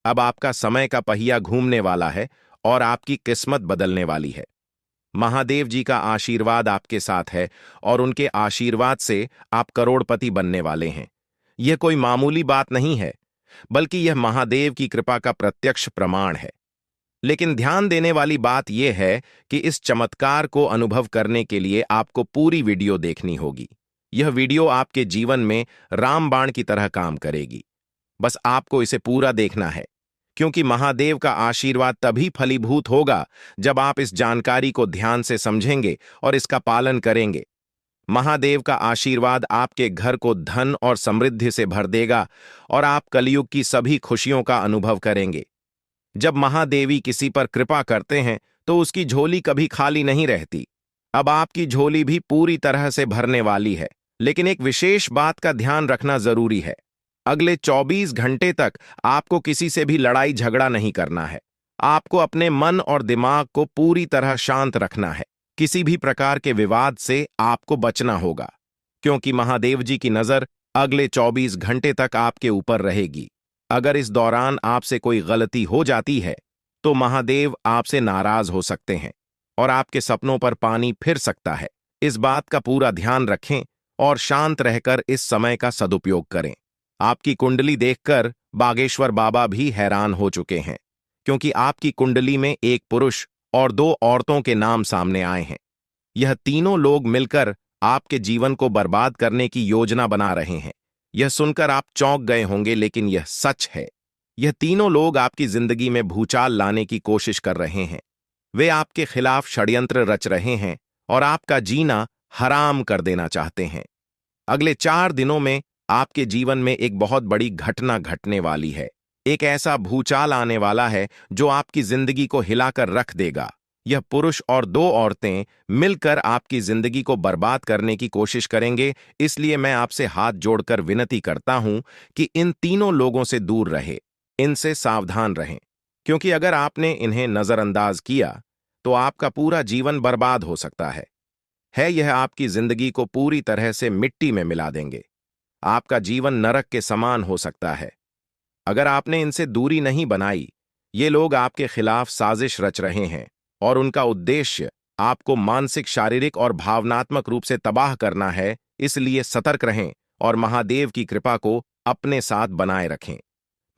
अब आपका समय का पहिया घूमने वाला है और आपकी किस्मत बदलने वाली है। महादेव जी का आशीर्वाद आपके साथ है और उनके आशीर्वाद से आप करोड़पति बनने वाले हैं। यह कोई मामूली बात नहीं है, बल्कि यह महादेव की कृपा का प्रत्यक्ष प्रमाण है। लेकिन ध्यान देने वाली बात यह है कि इस चमत्कार को अनुभव करने के लिए आपको पूरी वीडियो देखनी होगी। यह वीडियो आपके जीवन में रामबाण की तरह काम करेगी। बस आपको इसे पूरा देखना है, क्योंकि महादेव का आशीर्वाद तभी फलीभूत होगा जब आप इस जानकारी को ध्यान से समझेंगे और इसका पालन करेंगे। महादेव का आशीर्वाद आपके घर को धन और समृद्धि से भर देगा और आप कलयुग की सभी खुशियों का अनुभव करेंगे। जब महादेवी किसी पर कृपा करते हैं तो उसकी झोली कभी खाली नहीं रहती। अब आपकी झोली भी पूरी तरह से भरने वाली है, लेकिन एक विशेष बात का ध्यान रखना जरूरी है। अगले 24 घंटे तक आपको किसी से भी लड़ाई झगड़ा नहीं करना है। आपको अपने मन और दिमाग को पूरी तरह शांत रखना है। किसी भी प्रकार के विवाद से आपको बचना होगा, क्योंकि महादेव जी की नजर अगले 24 घंटे तक आपके ऊपर रहेगी। अगर इस दौरान आपसे कोई गलती हो जाती है तो महादेव आपसे नाराज हो सकते हैं और आपके सपनों पर पानी फिर सकता है। इस बात का पूरा ध्यान रखें और शांत रहकर इस समय का सदुपयोग करें। आपकी कुंडली देखकर बागेश्वर बाबा भी हैरान हो चुके हैं, क्योंकि आपकी कुंडली में एक पुरुष और 2 औरतों के नाम सामने आए हैं। यह तीनों लोग मिलकर आपके जीवन को बर्बाद करने की योजना बना रहे हैं। यह सुनकर आप चौंक गए होंगे, लेकिन यह सच है। यह तीनों लोग आपकी जिंदगी में भूचाल लाने की कोशिश कर रहे हैं। वे आपके खिलाफ षड्यंत्र रच रहे हैं और आपका जीना हराम कर देना चाहते हैं। अगले 4 दिनों में आपके जीवन में एक बहुत बड़ी घटना घटने वाली है। एक ऐसा भूचाल आने वाला है जो आपकी जिंदगी को हिलाकर रख देगा। यह पुरुष और 2 औरतें मिलकर आपकी जिंदगी को बर्बाद करने की कोशिश करेंगे। इसलिए मैं आपसे हाथ जोड़कर विनती करता हूं कि इन तीनों लोगों से दूर रहे, इनसे सावधान रहें, क्योंकि अगर आपने इन्हें नजरअंदाज किया तो आपका पूरा जीवन बर्बाद हो सकता है। यह आपकी जिंदगी को पूरी तरह से मिट्टी में मिला देंगे। आपका जीवन नरक के समान हो सकता है। अगर आपने इनसे दूरी नहीं बनाई, ये लोग आपके खिलाफ साजिश रच रहे हैं और उनका उद्देश्य आपको मानसिक, शारीरिक और भावनात्मक रूप से तबाह करना है। इसलिए सतर्क रहें और महादेव की कृपा को अपने साथ बनाए रखें।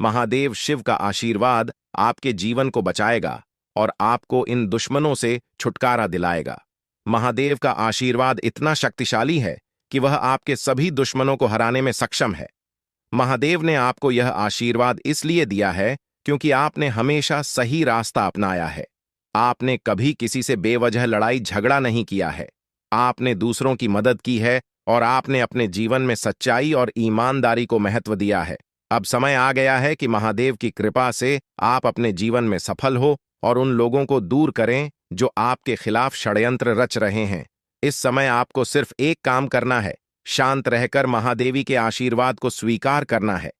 महादेव शिव का आशीर्वाद आपके जीवन को बचाएगा और आपको इन दुश्मनों से छुटकारा दिलाएगा। महादेव का आशीर्वाद इतना शक्तिशाली है कि वह आपके सभी दुश्मनों को हराने में सक्षम है। महादेव ने आपको यह आशीर्वाद इसलिए दिया है क्योंकि आपने हमेशा सही रास्ता अपनाया है। आपने कभी किसी से बेवजह लड़ाई झगड़ा नहीं किया है। आपने दूसरों की मदद की है और आपने अपने जीवन में सच्चाई और ईमानदारी को महत्व दिया है। अब समय आ गया है कि महादेव की कृपा से आप अपने जीवन में सफल हो और उन लोगों को दूर करें जो आपके खिलाफ षड्यंत्र रच रहे हैं। इस समय आपको सिर्फ एक काम करना है, शांत रहकर महादेवी के आशीर्वाद को स्वीकार करना है।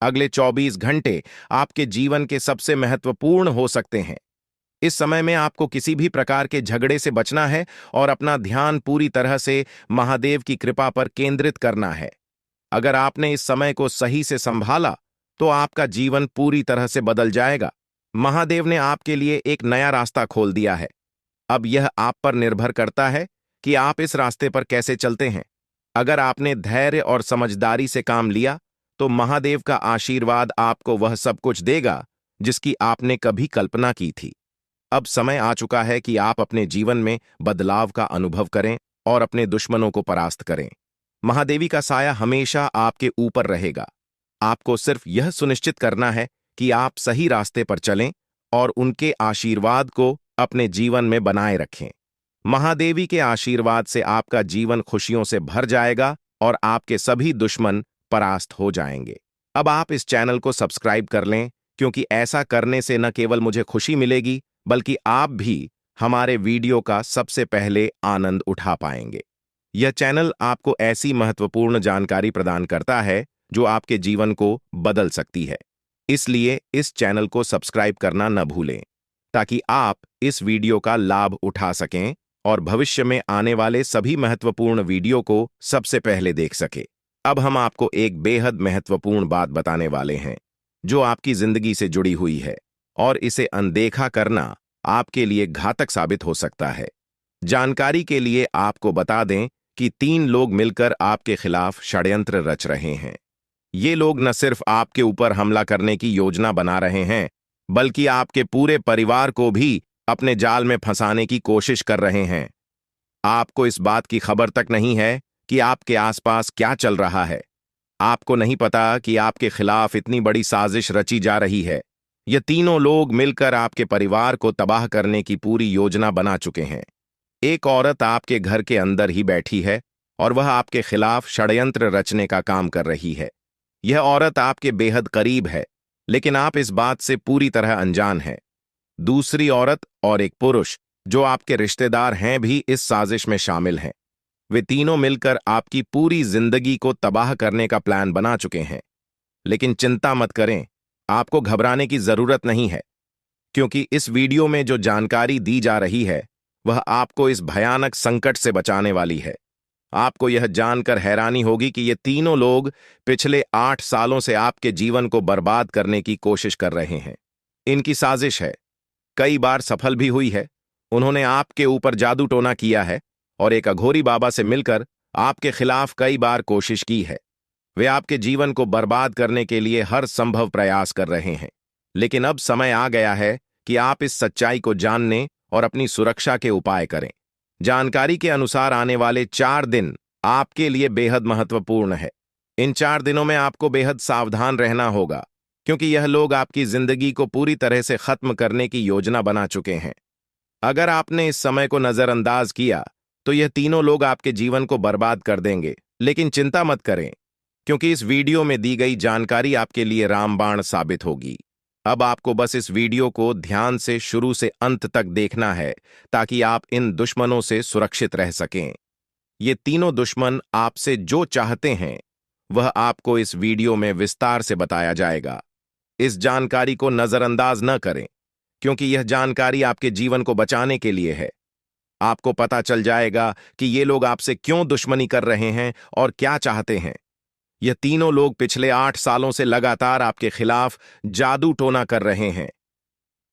अगले 24 घंटे आपके जीवन के सबसे महत्वपूर्ण हो सकते हैं। इस समय में आपको किसी भी प्रकार के झगड़े से बचना है और अपना ध्यान पूरी तरह से महादेव की कृपा पर केंद्रित करना है। अगर आपने इस समय को सही से संभाला तो आपका जीवन पूरी तरह से बदल जाएगा। महादेव ने आपके लिए एक नया रास्ता खोल दिया है। अब यह आप पर निर्भर करता है कि आप इस रास्ते पर कैसे चलते हैं। अगर आपने धैर्य और समझदारी से काम लिया तो महादेव का आशीर्वाद आपको वह सब कुछ देगा जिसकी आपने कभी कल्पना की थी। अब समय आ चुका है कि आप अपने जीवन में बदलाव का अनुभव करें और अपने दुश्मनों को परास्त करें। महादेवी का साया हमेशा आपके ऊपर रहेगा। आपको सिर्फ यह सुनिश्चित करना है कि आप सही रास्ते पर चलें और उनके आशीर्वाद को अपने जीवन में बनाए रखें। महादेवी के आशीर्वाद से आपका जीवन खुशियों से भर जाएगा और आपके सभी दुश्मन परास्त हो जाएंगे। अब आप इस चैनल को सब्सक्राइब कर लें, क्योंकि ऐसा करने से न केवल मुझे खुशी मिलेगी, बल्कि आप भी हमारे वीडियो का सबसे पहले आनंद उठा पाएंगे। यह चैनल आपको ऐसी महत्वपूर्ण जानकारी प्रदान करता है जो आपके जीवन को बदल सकती है। इसलिए इस चैनल को सब्सक्राइब करना न भूलें ताकि आप इस वीडियो का लाभ उठा सकें और भविष्य में आने वाले सभी महत्वपूर्ण वीडियो को सबसे पहले देख सकें। अब हम आपको एक बेहद महत्वपूर्ण बात बताने वाले हैं जो आपकी जिंदगी से जुड़ी हुई है और इसे अनदेखा करना आपके लिए घातक साबित हो सकता है। जानकारी के लिए आपको बता दें कि 3 लोग मिलकर आपके खिलाफ षड्यंत्र रच रहे हैं। ये लोग न सिर्फ आपके ऊपर हमला करने की योजना बना रहे हैं, बल्कि आपके पूरे परिवार को भी अपने जाल में फंसाने की कोशिश कर रहे हैं। आपको इस बात की खबर तक नहीं है कि आपके आसपास क्या चल रहा है। आपको नहीं पता कि आपके खिलाफ इतनी बड़ी साजिश रची जा रही है। ये तीनों लोग मिलकर आपके परिवार को तबाह करने की पूरी योजना बना चुके हैं। एक औरत आपके घर के अंदर ही बैठी है और वह आपके खिलाफ षड्यंत्र रचने का काम कर रही है। यह औरत आपके बेहद करीब है, लेकिन आप इस बात से पूरी तरह अनजान हैं। दूसरी औरत और एक पुरुष जो आपके रिश्तेदार हैं भी इस साजिश में शामिल हैं। वे तीनों मिलकर आपकी पूरी जिंदगी को तबाह करने का प्लान बना चुके हैं। लेकिन चिंता मत करें, आपको घबराने की जरूरत नहीं है, क्योंकि इस वीडियो में जो जानकारी दी जा रही है वह आपको इस भयानक संकट से बचाने वाली है। आपको यह जानकर हैरानी होगी कि ये तीनों लोग पिछले 8 सालों से आपके जीवन को बर्बाद करने की कोशिश कर रहे हैं। इनकी साजिश है, कई बार सफल भी हुई है। उन्होंने आपके ऊपर जादू टोना किया है और एक अघोरी बाबा से मिलकर आपके खिलाफ कई बार कोशिश की है। वे आपके जीवन को बर्बाद करने के लिए हर संभव प्रयास कर रहे हैं। लेकिन अब समय आ गया है कि आप इस सच्चाई को जानने और अपनी सुरक्षा के उपाय करें। जानकारी के अनुसार आने वाले 4 दिन आपके लिए बेहद महत्वपूर्ण है। इन 4 दिनों में आपको बेहद सावधान रहना होगा, क्योंकि यह लोग आपकी जिंदगी को पूरी तरह से खत्म करने की योजना बना चुके हैं। अगर आपने इस समय को नजरअंदाज किया तो यह तीनों लोग आपके जीवन को बर्बाद कर देंगे। लेकिन चिंता मत करें, क्योंकि इस वीडियो में दी गई जानकारी आपके लिए रामबाण साबित होगी। अब आपको बस इस वीडियो को ध्यान से शुरू से अंत तक देखना है ताकि आप इन दुश्मनों से सुरक्षित रह सकें। ये तीनों दुश्मन आपसे जो चाहते हैं वह आपको इस वीडियो में विस्तार से बताया जाएगा। इस जानकारी को नजरअंदाज न करें, क्योंकि यह जानकारी आपके जीवन को बचाने के लिए है। आपको पता चल जाएगा कि ये लोग आपसे क्यों दुश्मनी कर रहे हैं और क्या चाहते हैं। यह तीनों लोग पिछले 8 सालों से लगातार आपके खिलाफ जादू टोना कर रहे हैं।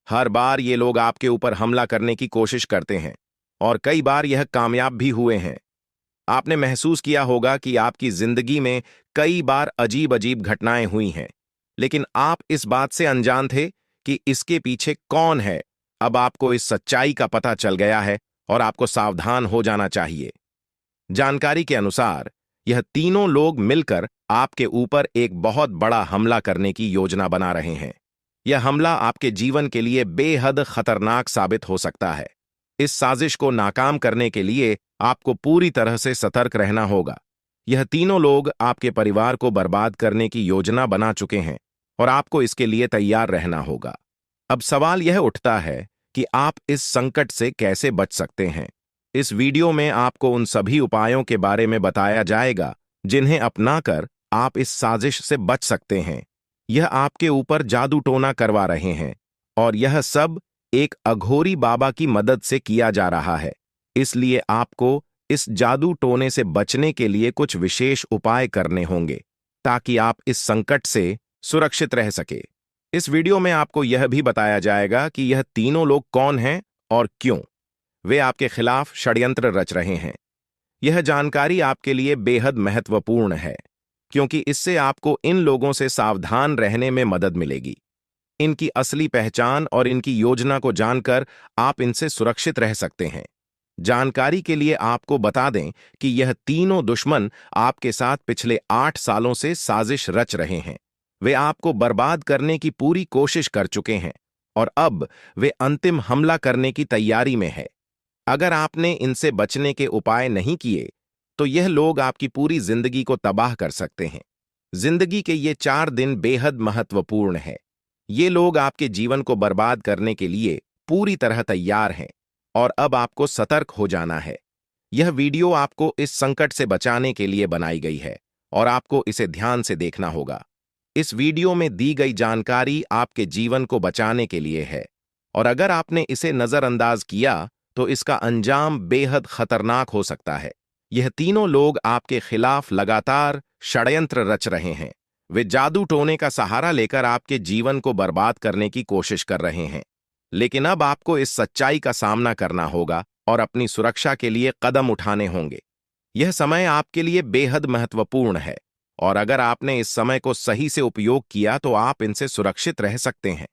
हर बार ये लोग आपके ऊपर हमला करने की कोशिश करते हैं और कई बार यह कामयाब भी हुए हैं। आपने महसूस किया होगा कि आपकी जिंदगी में कई बार अजीब अजीब घटनाएं हुई हैं, लेकिन आप इस बात से अनजान थे कि इसके पीछे कौन है। अब आपको इस सच्चाई का पता चल गया है और आपको सावधान हो जाना चाहिए। जानकारी के अनुसार यह तीनों लोग मिलकर आपके ऊपर एक बहुत बड़ा हमला करने की योजना बना रहे हैं। यह हमला आपके जीवन के लिए बेहद खतरनाक साबित हो सकता है। इस साजिश को नाकाम करने के लिए आपको पूरी तरह से सतर्क रहना होगा। यह तीनों लोग आपके परिवार को बर्बाद करने की योजना बना चुके हैं और आपको इसके लिए तैयार रहना होगा। अब सवाल यह उठता है कि आप इस संकट से कैसे बच सकते हैं। इस वीडियो में आपको उन सभी उपायों के बारे में बताया जाएगा जिन्हें अपनाकर आप इस साजिश से बच सकते हैं। यह आपके ऊपर जादू टोना करवा रहे हैं और यह सब एक अघोरी बाबा की मदद से किया जा रहा है। इसलिए आपको इस जादू टोने से बचने के लिए कुछ विशेष उपाय करने होंगे ताकि आप इस संकट से सुरक्षित रह सके। इस वीडियो में आपको यह भी बताया जाएगा कि यह तीनों लोग कौन हैं और क्यों वे आपके खिलाफ षड्यंत्र रच रहे हैं। यह जानकारी आपके लिए बेहद महत्वपूर्ण है, क्योंकि इससे आपको इन लोगों से सावधान रहने में मदद मिलेगी। इनकी असली पहचान और इनकी योजना को जानकर आप इनसे सुरक्षित रह सकते हैं। जानकारी के लिए आपको बता दें कि यह तीनों दुश्मन आपके साथ पिछले 8 सालों से साजिश रच रहे हैं। वे आपको बर्बाद करने की पूरी कोशिश कर चुके हैं और अब वे अंतिम हमला करने की तैयारी में है। अगर आपने इनसे बचने के उपाय नहीं किए तो यह लोग आपकी पूरी जिंदगी को तबाह कर सकते हैं। जिंदगी के ये 4 दिन बेहद महत्वपूर्ण है। ये लोग आपके जीवन को बर्बाद करने के लिए पूरी तरह तैयार हैं और अब आपको सतर्क हो जाना है। यह वीडियो आपको इस संकट से बचाने के लिए बनाई गई है और आपको इसे ध्यान से देखना होगा। इस वीडियो में दी गई जानकारी आपके जीवन को बचाने के लिए है और अगर आपने इसे नजरअंदाज किया तो इसका अंजाम बेहद खतरनाक हो सकता है। यह तीनों लोग आपके खिलाफ लगातार षड्यंत्र रच रहे हैं। वे जादू टोने का सहारा लेकर आपके जीवन को बर्बाद करने की कोशिश कर रहे हैं। लेकिन अब आपको इस सच्चाई का सामना करना होगा और अपनी सुरक्षा के लिए कदम उठाने होंगे। यह समय आपके लिए बेहद महत्वपूर्ण है और अगर आपने इस समय को सही से उपयोग किया तो आप इनसे सुरक्षित रह सकते हैं।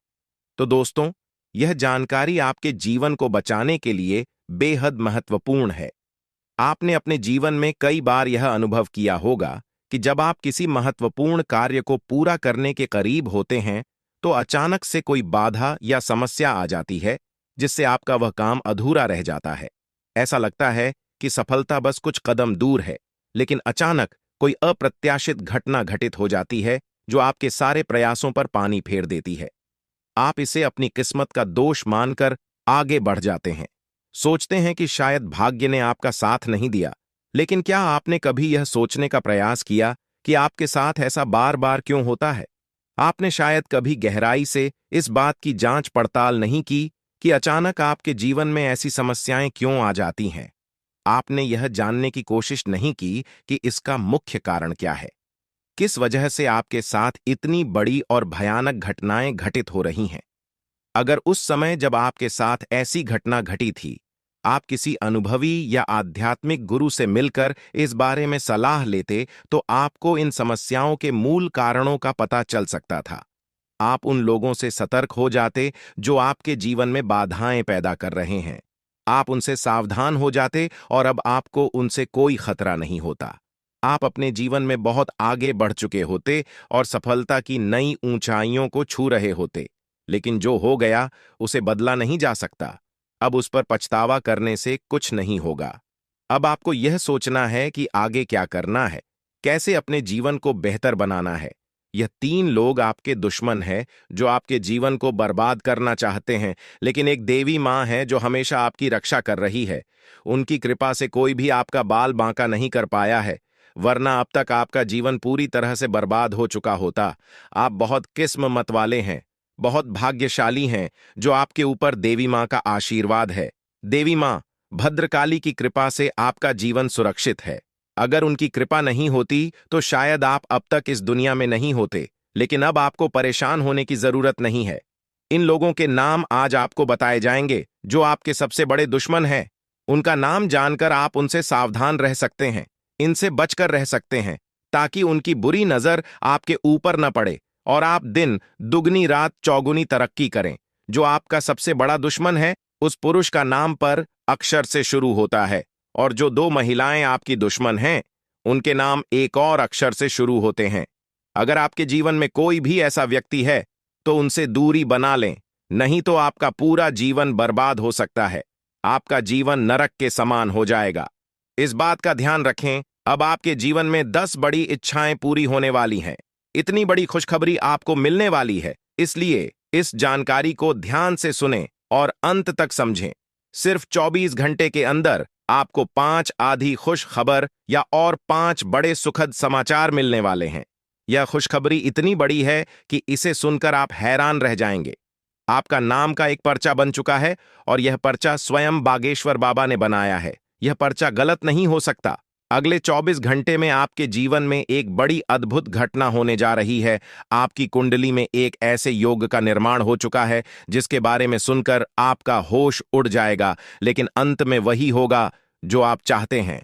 तो दोस्तों, यह जानकारी आपके जीवन को बचाने के लिए बेहद महत्वपूर्ण है। आपने अपने जीवन में कई बार यह अनुभव किया होगा कि जब आप किसी महत्वपूर्ण कार्य को पूरा करने के करीब होते हैं तो अचानक से कोई बाधा या समस्या आ जाती है जिससे आपका वह काम अधूरा रह जाता है। ऐसा लगता है कि सफलता बस कुछ कदम दूर है, लेकिन अचानक कोई अप्रत्याशित घटना घटित हो जाती है जो आपके सारे प्रयासों पर पानी फेर देती है। आप इसे अपनी किस्मत का दोष मानकर आगे बढ़ जाते हैं। सोचते हैं कि शायद भाग्य ने आपका साथ नहीं दिया। लेकिन क्या आपने कभी यह सोचने का प्रयास किया कि आपके साथ ऐसा बार बार क्यों होता है? आपने शायद कभी गहराई से इस बात की जांच पड़ताल नहीं की कि अचानक आपके जीवन में ऐसी समस्याएं क्यों आ जाती हैं। आपने यह जानने की कोशिश नहीं की कि इसका मुख्य कारण क्या है। किस वजह से आपके साथ इतनी बड़ी और भयानक घटनाएं घटित हो रही हैं। अगर उस समय जब आपके साथ ऐसी घटना घटी थी, आप किसी अनुभवी या आध्यात्मिक गुरु से मिलकर इस बारे में सलाह लेते तो आपको इन समस्याओं के मूल कारणों का पता चल सकता था। आप उन लोगों से सतर्क हो जाते जो आपके जीवन में बाधाएं पैदा कर रहे हैं। आप उनसे सावधान हो जाते और अब आपको उनसे कोई खतरा नहीं होता। आप अपने जीवन में बहुत आगे बढ़ चुके होते और सफलता की नई ऊंचाइयों को छू रहे होते। लेकिन जो हो गया उसे बदला नहीं जा सकता। अब उस पर पछतावा करने से कुछ नहीं होगा। अब आपको यह सोचना है कि आगे क्या करना है, कैसे अपने जीवन को बेहतर बनाना है। यह तीन लोग आपके दुश्मन हैं जो आपके जीवन को बर्बाद करना चाहते हैं, लेकिन एक देवी माँ है जो हमेशा आपकी रक्षा कर रही है। उनकी कृपा से कोई भी आपका बाल बांका नहीं कर पाया है, वरना अब तक आपका जीवन पूरी तरह से बर्बाद हो चुका होता। आप बहुत किस्मत वाले हैं, बहुत भाग्यशाली हैं जो आपके ऊपर देवी माँ का आशीर्वाद है। देवी माँ भद्रकाली की कृपा से आपका जीवन सुरक्षित है। अगर उनकी कृपा नहीं होती तो शायद आप अब तक इस दुनिया में नहीं होते। लेकिन अब आपको परेशान होने की जरूरत नहीं है। इन लोगों के नाम आज आपको बताए जाएंगे जो आपके सबसे बड़े दुश्मन हैं। उनका नाम जानकर आप उनसे सावधान रह सकते हैं, इनसे बचकर रह सकते हैं, ताकि उनकी बुरी नजर आपके ऊपर न पड़े और आप दिन दुगनी रात चौगुनी तरक्की करें। जो आपका सबसे बड़ा दुश्मन है उस पुरुष का नाम पर अक्षर से शुरू होता है और जो दो महिलाएं आपकी दुश्मन हैं उनके नाम एक और अक्षर से शुरू होते हैं। अगर आपके जीवन में कोई भी ऐसा व्यक्ति है तो उनसे दूरी बना लें, नहीं तो आपका पूरा जीवन बर्बाद हो सकता है। आपका जीवन नरक के समान हो जाएगा। इस बात का ध्यान रखें, अब आपके जीवन में 10 बड़ी इच्छाएं पूरी होने वाली हैं। इतनी बड़ी खुशखबरी आपको मिलने वाली है, इसलिए इस जानकारी को ध्यान से सुनें और अंत तक समझें। सिर्फ 24 घंटे के अंदर आपको 5 आधी खुश खबर या और 5 बड़े सुखद समाचार मिलने वाले हैं। यह खुशखबरी इतनी बड़ी है कि इसे सुनकर आप हैरान रह जाएंगे। आपका नाम का एक पर्चा बन चुका है और यह पर्चा स्वयं बागेश्वर बाबा ने बनाया है। यह पर्चा गलत नहीं हो सकता। अगले 24 घंटे में आपके जीवन में एक बड़ी अद्भुत घटना होने जा रही है। आपकी कुंडली में एक ऐसे योग का निर्माण हो चुका है जिसके बारे में सुनकर आपका होश उड़ जाएगा, लेकिन अंत में वही होगा जो आप चाहते हैं।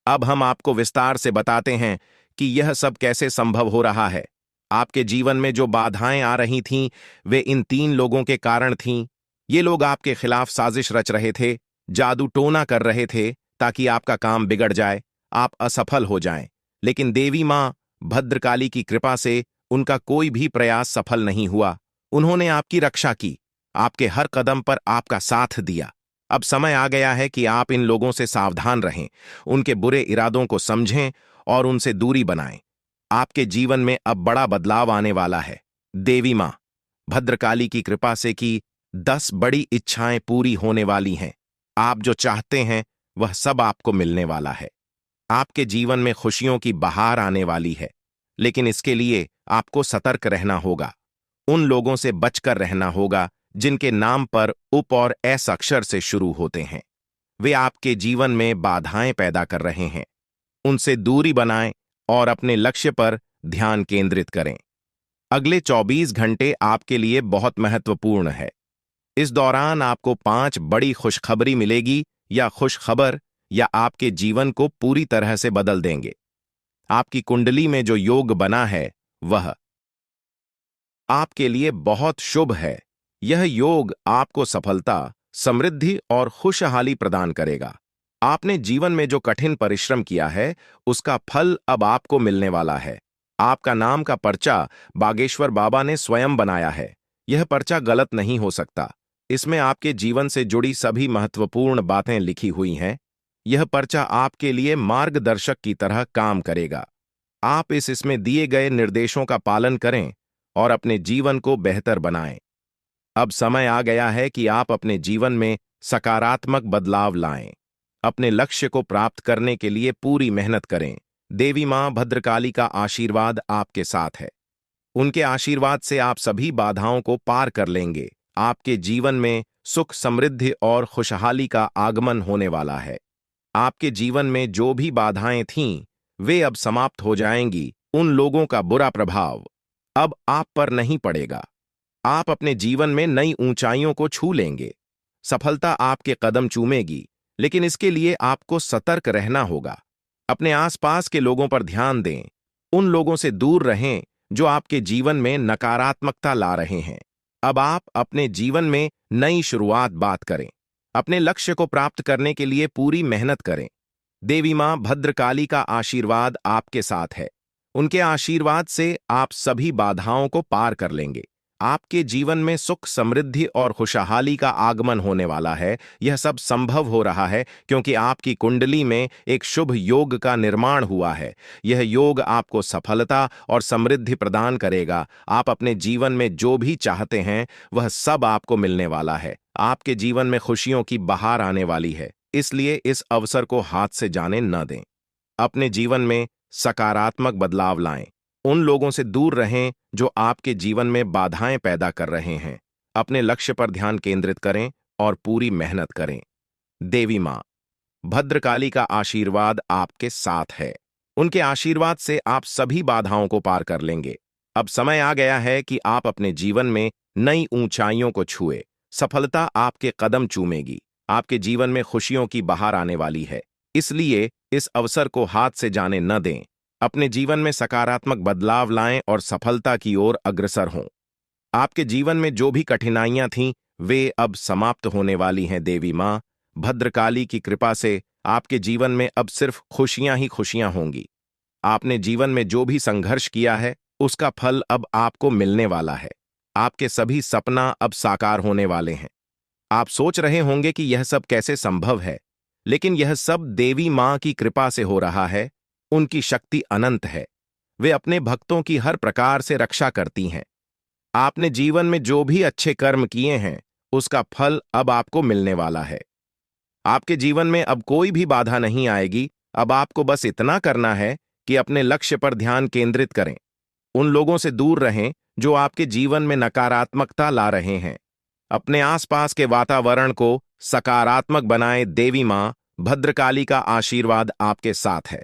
अब हम आपको विस्तार से बताते हैं कि यह सब कैसे संभव हो रहा है। आपके जीवन में जो बाधाएं आ रही थीं, वे इन 3 लोगों के कारण थीं। ये लोग आपके खिलाफ साजिश रच रहे थे, जादू टोना कर रहे थे ताकि आपका काम बिगड़ जाए, आप असफल हो जाएं। लेकिन देवी मां भद्रकाली की कृपा से उनका कोई भी प्रयास सफल नहीं हुआ। उन्होंने आपकी रक्षा की, आपके हर कदम पर आपका साथ दिया। अब समय आ गया है कि आप इन लोगों से सावधान रहें, उनके बुरे इरादों को समझें और उनसे दूरी बनाएं। आपके जीवन में अब बड़ा बदलाव आने वाला है। देवी मां भद्रकाली की कृपा से की 10 बड़ी इच्छाएं पूरी होने वाली हैं। आप जो चाहते हैं वह सब आपको मिलने वाला है। आपके जीवन में खुशियों की बहार आने वाली है, लेकिन इसके लिए आपको सतर्क रहना होगा। उन लोगों से बचकर रहना होगा जिनके नाम पर उप और एस अक्षर से शुरू होते हैं। वे आपके जीवन में बाधाएं पैदा कर रहे हैं। उनसे दूरी बनाएं और अपने लक्ष्य पर ध्यान केंद्रित करें। अगले 24 घंटे आपके लिए बहुत महत्वपूर्ण है। इस दौरान आपको 5 बड़ी खुशखबरी मिलेगी या खुशखबर या आपके जीवन को पूरी तरह से बदल देंगे। आपकी कुंडली में जो योग बना है वह आपके लिए बहुत शुभ है। यह योग आपको सफलता, समृद्धि और खुशहाली प्रदान करेगा। आपने जीवन में जो कठिन परिश्रम किया है, उसका फल अब आपको मिलने वाला है। आपका नाम का पर्चा बागेश्वर बाबा ने स्वयं बनाया है। यह पर्चा गलत नहीं हो सकता। इसमें आपके जीवन से जुड़ी सभी महत्वपूर्ण बातें लिखी हुई हैं। यह पर्चा आपके लिए मार्गदर्शक की तरह काम करेगा। आप इसमें दिए गए निर्देशों का पालन करें और अपने जीवन को बेहतर बनाएं। अब समय आ गया है कि आप अपने जीवन में सकारात्मक बदलाव लाएं। अपने लक्ष्य को प्राप्त करने के लिए पूरी मेहनत करें। देवी मां भद्रकाली का आशीर्वाद आपके साथ है। उनके आशीर्वाद से आप सभी बाधाओं को पार कर लेंगे। आपके जीवन में सुख, समृद्धि और खुशहाली का आगमन होने वाला है। आपके जीवन में जो भी बाधाएं थीं, वे अब समाप्त हो जाएंगी। उन लोगों का बुरा प्रभाव अब आप पर नहीं पड़ेगा। आप अपने जीवन में नई ऊंचाइयों को छू लेंगे। सफलता आपके कदम चूमेगी, लेकिन इसके लिए आपको सतर्क रहना होगा। अपने आसपास के लोगों पर ध्यान दें। उन लोगों से दूर रहें जो आपके जीवन में नकारात्मकता ला रहे हैं। अब आप अपने जीवन में नई शुरुआत बात करें। अपने लक्ष्य को प्राप्त करने के लिए पूरी मेहनत करें। देवी मां भद्रकाली का आशीर्वाद आपके साथ है। उनके आशीर्वाद से आप सभी बाधाओं को पार कर लेंगे। आपके जीवन में सुख, समृद्धि और खुशहाली का आगमन होने वाला है। यह सब संभव हो रहा है क्योंकि आपकी कुंडली में एक शुभ योग का निर्माण हुआ है। यह योग आपको सफलता और समृद्धि प्रदान करेगा। आप अपने जीवन में जो भी चाहते हैं, वह सब आपको मिलने वाला है। आपके जीवन में खुशियों की बहार आने वाली है, इसलिए इस अवसर को हाथ से जाने न दें। अपने जीवन में सकारात्मक बदलाव लाएं। उन लोगों से दूर रहें जो आपके जीवन में बाधाएं पैदा कर रहे हैं। अपने लक्ष्य पर ध्यान केंद्रित करें और पूरी मेहनत करें। देवी मां भद्रकाली का आशीर्वाद आपके साथ है। उनके आशीर्वाद से आप सभी बाधाओं को पार कर लेंगे। अब समय आ गया है कि आप अपने जीवन में नई ऊंचाइयों को छुए। सफलता आपके कदम चूमेगी। आपके जीवन में खुशियों की बहार आने वाली है, इसलिए इस अवसर को हाथ से जाने न दें। अपने जीवन में सकारात्मक बदलाव लाएं और सफलता की ओर अग्रसर हों। आपके जीवन में जो भी कठिनाइयां थीं, वे अब समाप्त होने वाली हैं। देवी मां भद्रकाली की कृपा से आपके जीवन में अब सिर्फ खुशियां ही खुशियां होंगी। आपने जीवन में जो भी संघर्ष किया है, उसका फल अब आपको मिलने वाला है। आपके सभी सपना अब साकार होने वाले हैं। आप सोच रहे होंगे कि यह सब कैसे संभव है, लेकिन यह सब देवी मां की कृपा से हो रहा है। उनकी शक्ति अनंत है। वे अपने भक्तों की हर प्रकार से रक्षा करती हैं। आपने जीवन में जो भी अच्छे कर्म किए हैं, उसका फल अब आपको मिलने वाला है। आपके जीवन में अब कोई भी बाधा नहीं आएगी। अब आपको बस इतना करना है कि अपने लक्ष्य पर ध्यान केंद्रित करें। उन लोगों से दूर रहें जो आपके जीवन में नकारात्मकता ला रहे हैं। अपने आसपास के वातावरण को सकारात्मक बनाएं। देवी मां भद्रकाली का आशीर्वाद आपके साथ है।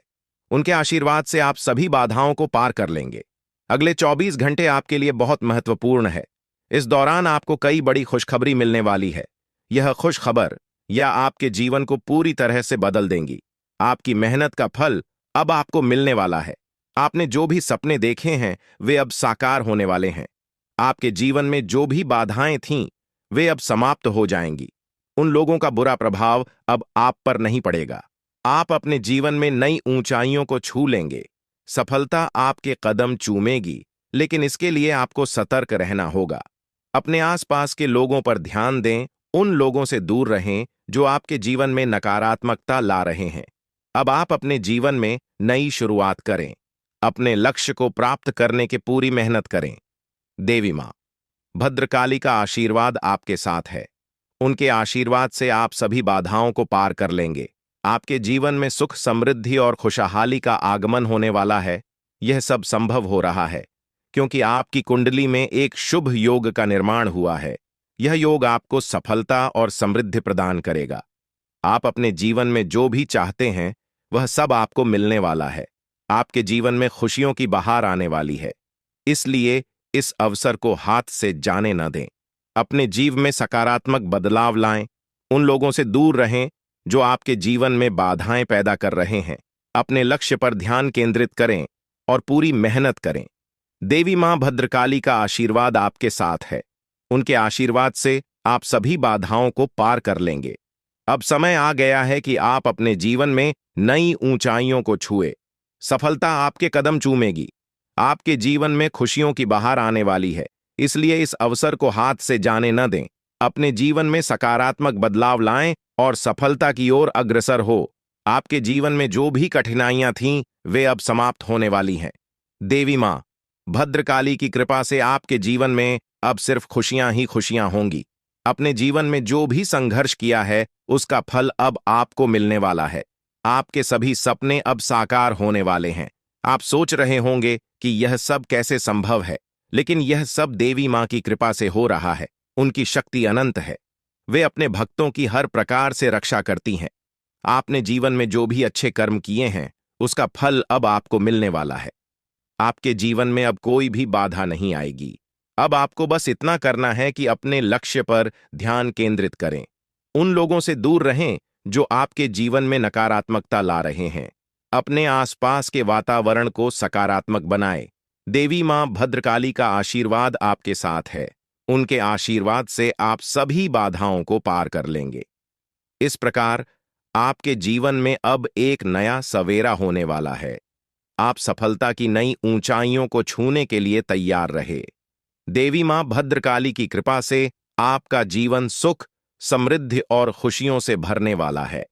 उनके आशीर्वाद से आप सभी बाधाओं को पार कर लेंगे। अगले 24 घंटे आपके लिए बहुत महत्वपूर्ण है। इस दौरान आपको कई बड़ी खुशखबरी मिलने वाली है। यह खुशखबर या आपके जीवन को पूरी तरह से बदल देंगी। आपकी मेहनत का फल अब आपको मिलने वाला है। आपने जो भी सपने देखे हैं, वे अब साकार होने वाले हैं। आपके जीवन में जो भी बाधाएं थीं, वे अब समाप्त हो जाएंगी। उन लोगों का बुरा प्रभाव अब आप पर नहीं पड़ेगा। आप अपने जीवन में नई ऊंचाइयों को छू लेंगे। सफलता आपके कदम चूमेगी, लेकिन इसके लिए आपको सतर्क रहना होगा। अपने आसपास के लोगों पर ध्यान दें। उन लोगों से दूर रहें जो आपके जीवन में नकारात्मकता ला रहे हैं। अब आप अपने जीवन में नई शुरुआत करें। अपने लक्ष्य को प्राप्त करने की पूरी मेहनत करें। देवी मां भद्रकाली का आशीर्वाद आपके साथ है। उनके आशीर्वाद से आप सभी बाधाओं को पार कर लेंगे। आपके जीवन में सुख, समृद्धि और खुशहाली का आगमन होने वाला है। यह सब संभव हो रहा है क्योंकि आपकी कुंडली में एक शुभ योग का निर्माण हुआ है। यह योग आपको सफलता और समृद्धि प्रदान करेगा। आप अपने जीवन में जो भी चाहते हैं वह सब आपको मिलने वाला है। आपके जीवन में खुशियों की बहार आने वाली है, इसलिए इस अवसर को हाथ से जाने न दें। अपने जीवन में सकारात्मक बदलाव लाएं। उन लोगों से दूर रहें जो आपके जीवन में बाधाएं पैदा कर रहे हैं। अपने लक्ष्य पर ध्यान केंद्रित करें और पूरी मेहनत करें। देवी मां भद्रकाली का आशीर्वाद आपके साथ है। उनके आशीर्वाद से आप सभी बाधाओं को पार कर लेंगे। अब समय आ गया है कि आप अपने जीवन में नई ऊंचाइयों को छुए। सफलता आपके कदम चूमेगी। आपके जीवन में खुशियों की बहार आने वाली है, इसलिए इस अवसर को हाथ से जाने न दें। अपने जीवन में सकारात्मक बदलाव लाएं और सफलता की ओर अग्रसर हो। आपके जीवन में जो भी कठिनाइयां थीं, वे अब समाप्त होने वाली हैं। देवी मां भद्रकाली की कृपा से आपके जीवन में अब सिर्फ खुशियां ही खुशियां होंगी। अपने जीवन में जो भी संघर्ष किया है उसका फल अब आपको मिलने वाला है। आपके सभी सपने अब साकार होने वाले हैं। आप सोच रहे होंगे कि यह सब कैसे संभव है, लेकिन यह सब देवी मां की कृपा से हो रहा है। उनकी शक्ति अनंत है। वे अपने भक्तों की हर प्रकार से रक्षा करती हैं। आपने जीवन में जो भी अच्छे कर्म किए हैं उसका फल अब आपको मिलने वाला है। आपके जीवन में अब कोई भी बाधा नहीं आएगी। अब आपको बस इतना करना है कि अपने लक्ष्य पर ध्यान केंद्रित करें। उन लोगों से दूर रहें जो आपके जीवन में नकारात्मकता ला रहे हैं। अपने आसपास के वातावरण को सकारात्मक बनाएं। देवी मां भद्रकाली का आशीर्वाद आपके साथ है। उनके आशीर्वाद से आप सभी बाधाओं को पार कर लेंगे। इस प्रकार आपके जीवन में अब एक नया सवेरा होने वाला है। आप सफलता की नई ऊंचाइयों को छूने के लिए तैयार रहे। देवी मां भद्रकाली की कृपा से आपका जीवन सुख, समृद्धि और खुशियों से भरने वाला है।